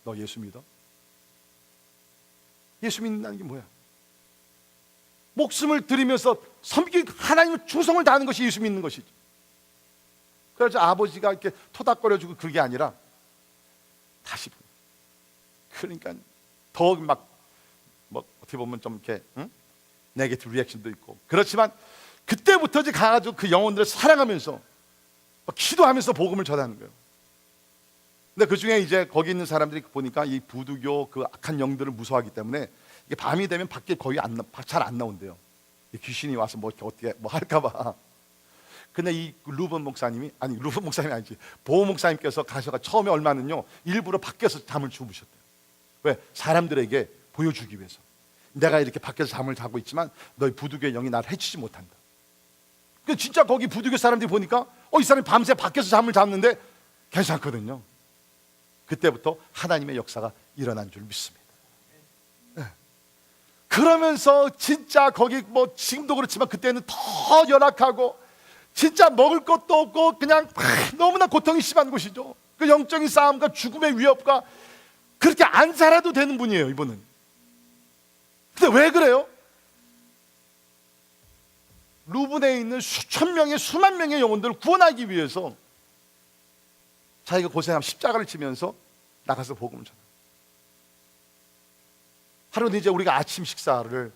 A: 너 예수 믿어? 예수 믿는다는 게 뭐야? 목숨을 드리면서 하나님을 충성을 다하는 것이 예수 믿는 것이죠. 그래서 아버지가 이렇게 토닥거려주고 그게 아니라 다시, 그러니까 더 막 뭐 어떻게 보면 좀 이렇게 네게티브 리액션도 있고, 그렇지만 그때부터 이제 가가지고 그 영혼들을 사랑하면서 기도하면서 복음을 전하는 거예요. 근데 그 중에 이제 거기 있는 사람들이 보니까 이 부두교 그 악한 영들을 무서워하기 때문에 이게 밤이 되면 밖에 거의 잘 안 나온대요. 귀신이 와서 뭐 어떻게 뭐 할까봐. 근데 이 루번 목사님이, 아니 루번 목사님이 아니지, 보호 목사님께서 가셔가 처음에 얼마는요 일부러 밖에서 잠을 주무셨대요. 왜? 사람들에게 보여주기 위해서. 내가 이렇게 밖에서 잠을 자고 있지만 너희 부두교의 영이 나를 해치지 못한다. 그 진짜 거기 부두교 사람들이 보니까 이 사람이 밤새 밖에서 잠을 잤는데 괜찮거든요. 그때부터 하나님의 역사가 일어난 줄 믿습니다. 네. 그러면서 진짜 거기 뭐 지금도 그렇지만 그때는 더 열악하고 진짜 먹을 것도 없고 그냥 너무나 고통이 심한 곳이죠. 그 영적인 싸움과 죽음의 위협과 그렇게 안 살아도 되는 분이에요, 이분은. 근데 왜 그래요? 루븐에 있는 수천 명의 수만 명의 영혼들을 구원하기 위해서 자기가 고생하면 십자가를 지면서 나가서 복음을 전해요. 하루는 이제 우리가 아침 식사를,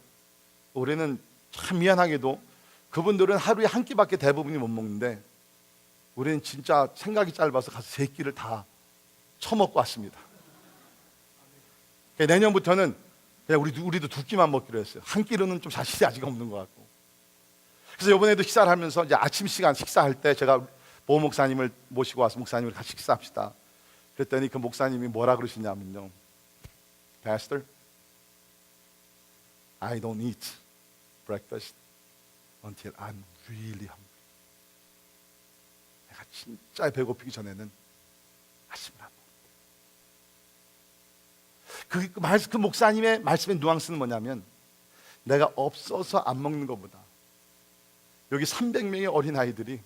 A: 올해는 참 미안하게도 그분들은 하루에 한 끼밖에 대부분이 못 먹는데 우리는 진짜 생각이 짧아서 가서 세 끼를 다 처먹고 왔습니다. 내년부터는 그냥 우리도 두 끼만 먹기로 했어요. 한 끼로는 좀 자신이 아직 없는 것 같고. 그래서 이번에도 식사를 하면서 이제 아침 시간 식사할 때 제가 보호 목사님을 모시고 와서 목사님을 같이 식사합시다. 그랬더니 그 목사님이 뭐라 그러시냐면요, Pastor, I don't eat breakfast until I'm really hungry. 내가 진짜 배고프기 전에는 아침을 안 먹는다. 그 목사님의 말씀의 뉘앙스는 뭐냐면, 내가 없어서 안 먹는 것보다 여기 300명의 어린아이들이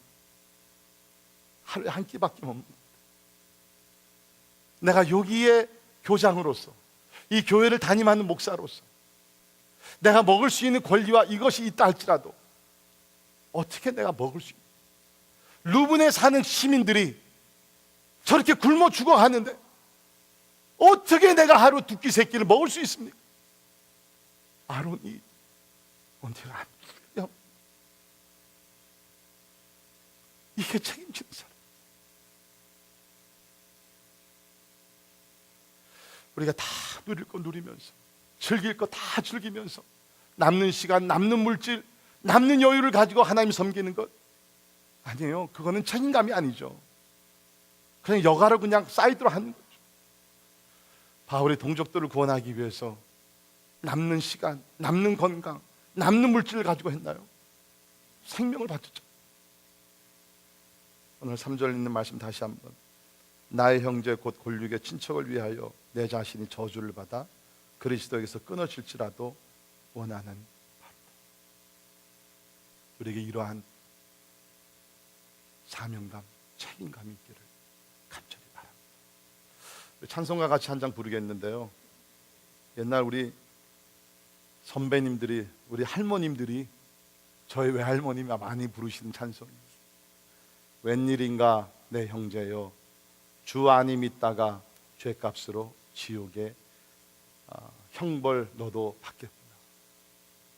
A: 하루에 한 끼밖에 못 먹는다. 내가 여기에 교장으로서, 이 교회를 담임하는 목사로서 내가 먹을 수 있는 권리와 이것이 있다 할지라도 어떻게 내가 먹을 수 있는, 루븐에 사는 시민들이 저렇게 굶어 죽어가는데 어떻게 내가 하루 두 끼 세 끼를 먹을 수 있습니까? 아론이 언제가 안 죽여. 이게 책임지는 사람. 우리가 다 누릴 거 누리면서, 즐길 거 다 즐기면서, 남는 시간, 남는 물질, 남는 여유를 가지고 하나님 섬기는 것 아니에요. 그거는 책임감이 아니죠. 그냥 여가로 그냥 사이드로 하는 거죠. 바울의 동족들을 구원하기 위해서 남는 시간, 남는 건강, 남는 물질을 가지고 했나요? 생명을 바쳤죠. 오늘 3절 있는 말씀 다시 한번. 나의 형제 곧 골육의 친척을 위하여 내 자신이 저주를 받아 그리스도에게서 끊어질지라도 원하는 바로다. 우리에게 이러한 사명감, 책임감이 있기를 간절히 바랍니다. 찬송가 같이 한 장 부르겠는데요, 옛날 우리 선배님들이, 우리 할머님들이, 저희 외할머님이 많이 부르시는 찬송이에요. 웬일인가 내 형제여, 주 안이 믿다가 죄값으로 지옥에 형벌 너도 받겠구나.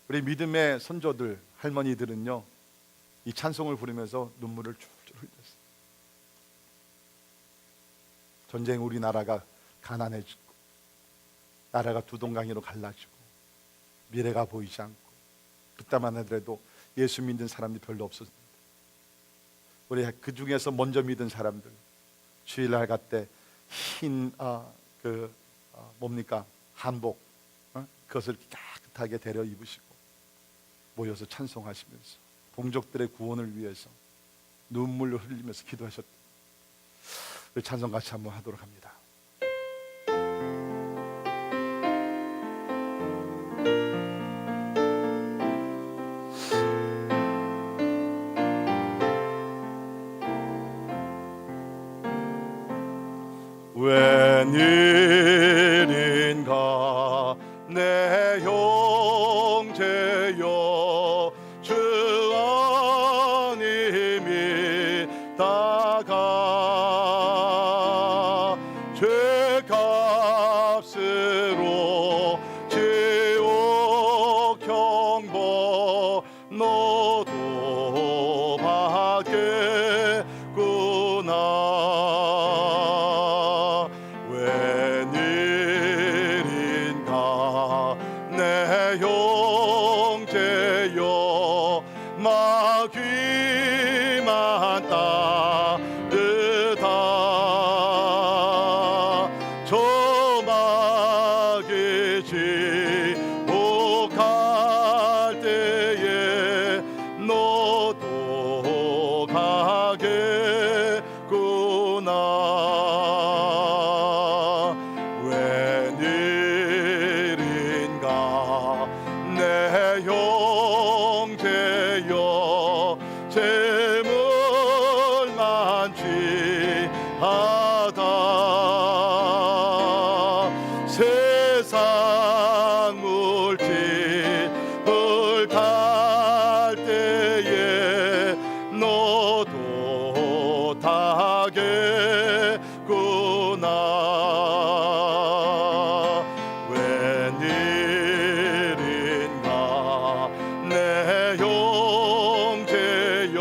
A: 우리 믿음의 선조들, 할머니들은요, 이 찬송을 부르면서 눈물을 줄줄 흘렸어요. 전쟁 우리나라가 가난해지고, 나라가 두 동강이로 갈라지고, 미래가 보이지 않고, 그때만 하더라도 예수 믿는 사람이 별로 없었습니다. 우리 그 중에서 먼저 믿은 사람들, 주일날 갈 때 흰 뭡니까? 한복, 그것을 깨끗하게 데려 입으시고 모여서 찬송하시면서 동족들의 구원을 위해서 눈물을 흘리면서 기도하셨던, 우리 찬송 같이 한번 하도록 합니다. 웬일인가 내 형제여, 주 안이 믿다가 죄값으로 지옥 형벌 너도 받겠구나. 내 형제여, 마귀만 못하겠구나. 웬일인가 내 형제여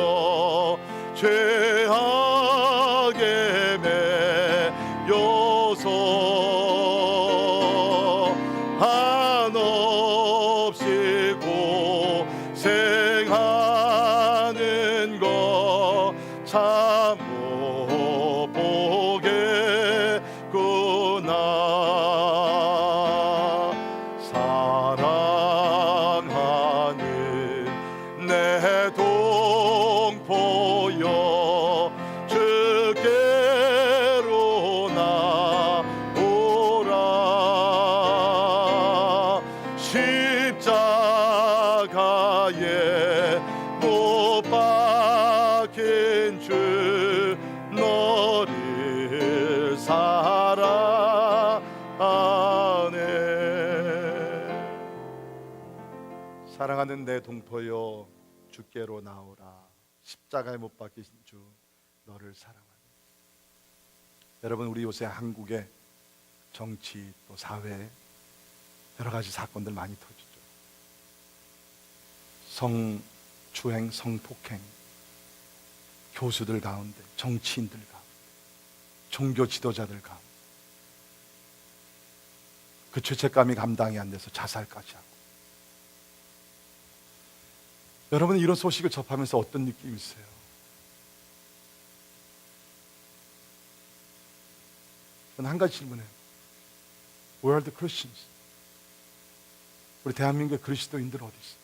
A: 죄악에 매여서 한없이 고생하는 거 참 못 보겠구나. 사랑하는 내 동포여 주께로 나오라. 십자가에 못 박힌 주 너를 사랑하네. 사랑하는 내 동포여 주께로 나오라. 십자가에 못 박힌 주 너를 사랑하네. 여러분, 우리 요새 한국의 정치 또 사회 여러 가지 사건들 많이 터지죠. 성추행, 성폭행, 교수들 가운데, 정치인들 가운데, 종교 지도자들 가운데 그 죄책감이 감당이 안 돼서 자살까지 하고. 여러분, 이런 소식을 접하면서 어떤 느낌이 있어요? 저는 한 가지 질문해요. Where are the Christians? 우리 대한민국의 그리스도인들 어디 있어요?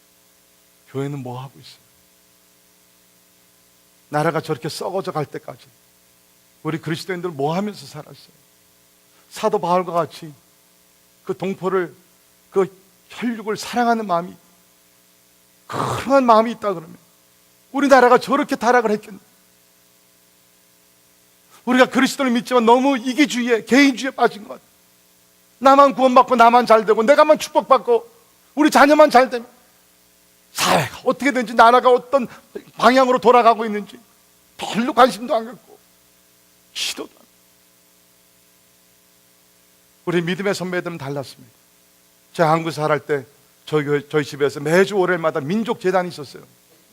A: 교회는 뭐 하고 있어요? 나라가 저렇게 썩어져 갈 때까지 우리 그리스도인들 뭐 하면서 살았어요? 사도 바울과 같이 그 동포를, 그 혈육을 사랑하는 마음이, 그런 마음이 있다 그러면 우리나라가 저렇게 타락을 했겠네. 우리가 그리스도를 믿지만 너무 이기주의에, 개인주의에 빠진 것 같아요. 나만 구원받고 나만 잘되고 내가만 축복받고 우리 자녀만 잘되면 사회가 어떻게 되는지, 나라가 어떤 방향으로 돌아가고 있는지 별로 관심도 안 갖고 시도도 안. 우리 믿음의 선배들은 달랐습니다. 제가 한국에서 살할 때 저희 집에서 매주 월요일마다 민족재단이 있었어요.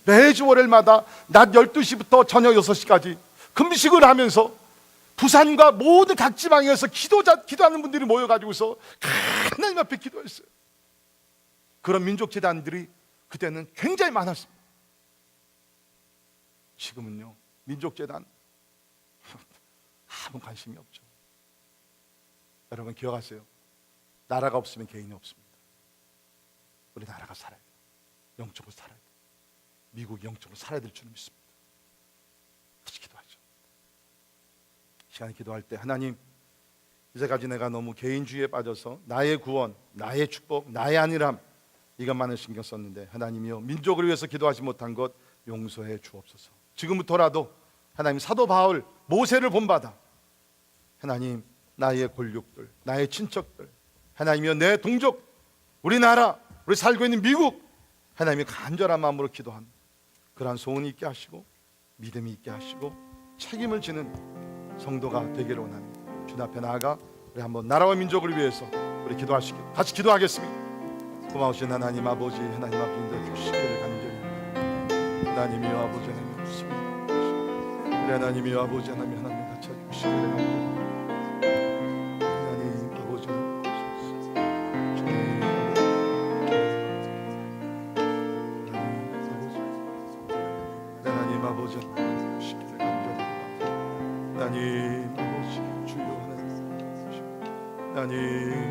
A: 매주 월요일마다 낮 12시부터 저녁 6시까지 금식을 하면서 부산과 모든 각 지방에서 기도하는 분들이 모여가지고서 하나님 앞에 기도했어요. 그런 민족재단들이 그때는 굉장히 많았습니다. 지금은요, 민족재단 아무 관심이 없죠. 여러분 기억하세요. 나라가 없으면 개인이 없습니다. 우리 나라가 살아야 돼요. 영적으로 살아야 돼요. 미국이 영적으로 살아야 될 줄 믿습니다. 같이 기도하죠. 시간에 기도할 때, 하나님, 이제까지 내가 너무 개인주의에 빠져서 나의 구원, 나의 축복, 나의 안일함 이것만을 신경 썼는데, 하나님이여, 민족을 위해서 기도하지 못한 것 용서해 주옵소서. 지금부터라도 하나님, 사도 바울, 모세를 본받아 하나님, 나의 골육들, 나의 친척들, 하나님이여, 내 동족, 우리나라, 우리 살고 있는 미국, 하나님이 간절한 마음으로 기도한 그러한 소원이 있게 하시고 믿음이 있게 하시고 책임을 지는 성도가 되기를 원합니다. 주님 앞에 나아가 우리 한번 나라와 민족을 위해서 우리 기도하시길, 같이 기도하겠습니다. 고마우신 하나님 아버지, 하나님 아버지인데 주시기를 간절히 하나님이여, 아버지 하나님 주십니다. 우리 하나님이여, 아버지 하나님 같이 주시기를 간절히 하나님 아버지 하나님 아버지 주시기를 간절히 하나님 아버지 주여 하나님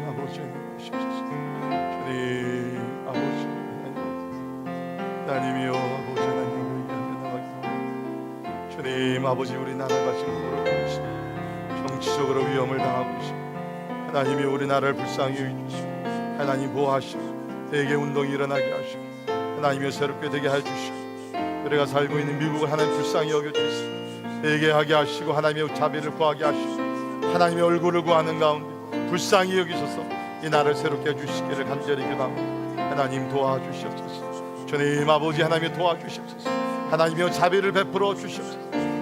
A: 아버지 주십시오. 주님 아버지 하나님이여, 아버지 하나님을 위하여 나가기 주님 아버지, 우리나라가 지금 돌아가시고 정치적으로 위험을 당하고 계시고 하나님이 우리나라를 불쌍히 여기시고 하나님 보호하시고 대개 운동이 일어나게 하시고 하나님이 새롭게 되게 해주시고 우리가 살고 있는 미국을 하나님 불쌍히 여겨주시고 대개 하게 하시고 하나님의 자비를 구하게 하시고 하나님의 얼굴을 구하는 가운데 불쌍히 여기셔서 이 나라를 새롭게 해주시기를 간절히 기도합니다. 하나님 도와주시옵소서. 주님 아버지, 하나님이 도와주시옵소서. 하나님이여, 자비를 베풀어 주시옵소서.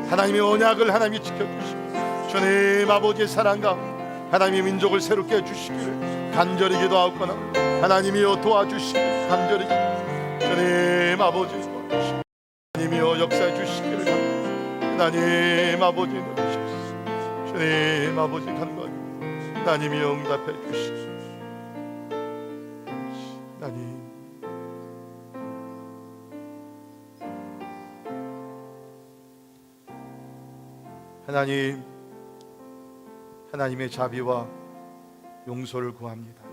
A: 하나님의 언약을 하나님이 지켜주시고 주님 아버지의 사랑과 하나님의 민족을 새롭게 해주시기를 간절히 기도하거나 하나님이여 도와주시기를 간절히 주님 아버지 하나님이여 역사해 주시기를 하나님 아버지 주시옵소서. 주님 아버지 간구하니 하나님이여 응답해 주시옵소서. 하나님 하나님 하나님의 자비와 용서를 구합니다.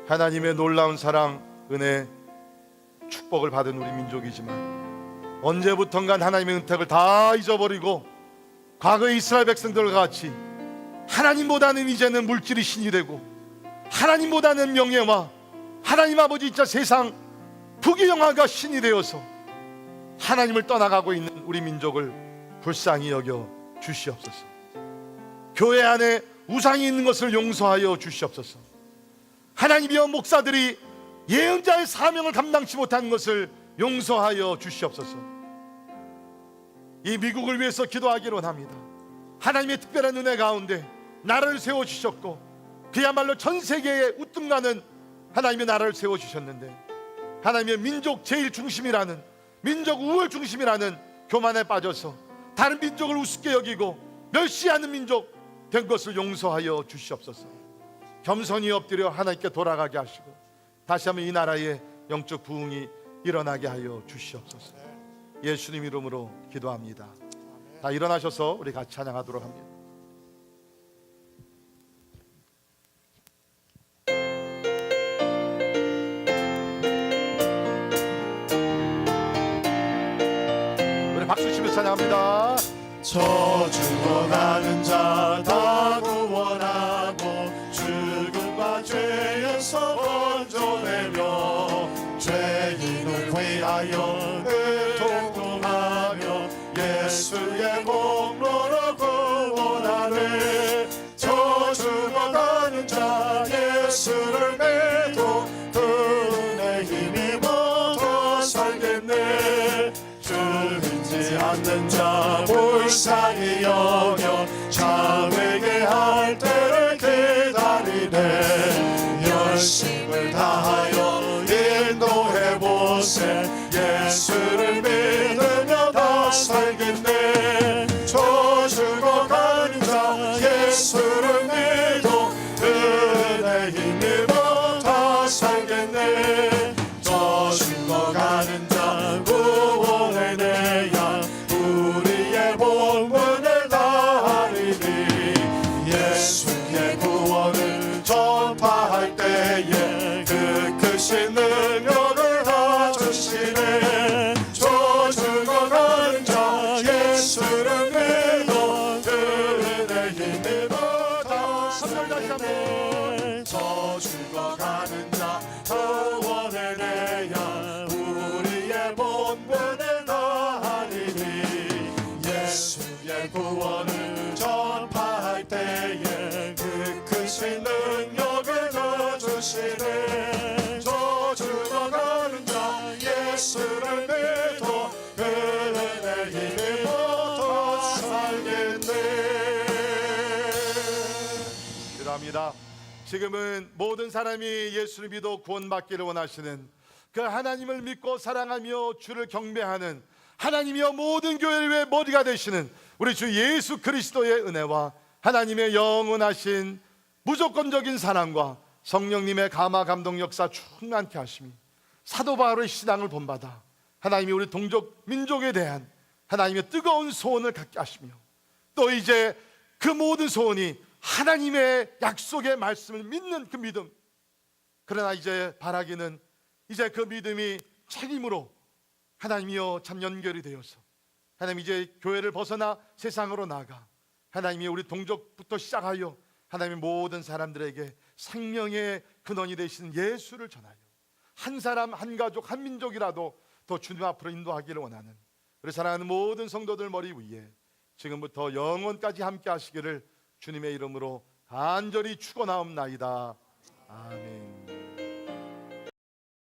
A: 하나님의 놀라운 사랑, 은혜, 축복을 받은 우리 민족이지만 언제부턴가 하나님의 은택을 다 잊어버리고 과거의 이스라엘 백성들과 같이 하나님보다는 이제는 물질이 신이 되고 하나님보다는 명예와 하나님 아버지 진짜 세상 부귀영화가 신이 되어서 하나님을 떠나가고 있는 우리 민족을 불쌍히 여겨 주시옵소서. 교회 안에 우상이 있는 것을 용서하여 주시옵소서. 하나님이여 목사들이 예언자의 사명을 감당치 못한 것을 용서하여 주시옵소서. 이 미국을 위해서 기도하기로 합니다. 하나님의 특별한 은혜 가운데 나라를 세워주셨고 그야말로 전 세계에 우뚝가는 하나님의 나라를 세워주셨는데 하나님의 민족 제일 중심이라는 민족 우월 중심이라는 교만에 빠져서 다른 민족을 우습게 여기고 멸시하는 민족 된 것을 용서하여 주시옵소서. 겸손히 엎드려 하나님께 돌아가게 하시고 다시 한번 이 나라의 영적 부흥이 일어나게 하여 주시옵소서. 예수님 이름으로 기도합니다. 다 일어나셔서 우리 같이 찬양하도록 합니다. 우리 박수 치면서 찬양합니다.
B: 저주어가는 자 다 구원하고 죽음과 죄에서 건져내며 죄인을 위하여 애통하며 예수의 공로로 구원하네. 저주어가는 자 예수를 믿고 그의 힘입어 더 살겠네. 주지 않는 자 불쌍히 여겨 자에게 할 때를 기다리네. 열심을 다하여 인도해보세. 예수를 믿으며 다 살겠네. 저 죽어가는 자 예수를 믿어 은혜 힘입어 다 살겠네. 저 죽어가는 자 구원의 내야 우리의 본분을 다하리니. 예수의 구원을 전파할 때에 그 크신 능력을 다 주시네. 저 죽어가는 자 예수를 믿어 은혜 힘입어 다 살겠네. 저 죽어가는 자 구원의 내야 우리의 본분을 다하리니. 예수의 구원을 전파할 때에 그 크신 능력을 더 주시네. 저 죽어가는 자 예수를 믿어 은혜 힘입어 더 살겠네.
A: 기도합니다. 지금은 모든 사람이 예수를 믿어 구원받기를 원하시는 그 하나님을 믿고 사랑하며 주를 경배하는 하나님이여 모든 교회의 머리가 되시는 우리 주 예수 그리스도의 은혜와 하나님의 영원하신 무조건적인 사랑과 성령님의 감화 감동 역사 충만케 하심이 사도 바울의 신앙을 본받아 하나님이 우리 동족 민족에 대한 하나님의 뜨거운 소원을 갖게 하시며 또 이제 그 모든 소원이 하나님의 약속의 말씀을 믿는 그 믿음. 그러나 이제 바라기는 이제 그 믿음이 책임으로 하나님이여 참 연결이 되어서 하나님 이제 교회를 벗어나 세상으로 나가 하나님이 우리 동족부터 시작하여 하나님의 모든 사람들에게 생명의 근원이 되신 예수를 전하여 한 사람 한 가족 한 민족이라도 더 주님 앞으로 인도하기를 원하는 우리 사랑하는 모든 성도들 머리 위에 지금부터 영원까지 함께 하시기를 주님의 이름으로 간절히 축원하옵나이다. 아멘.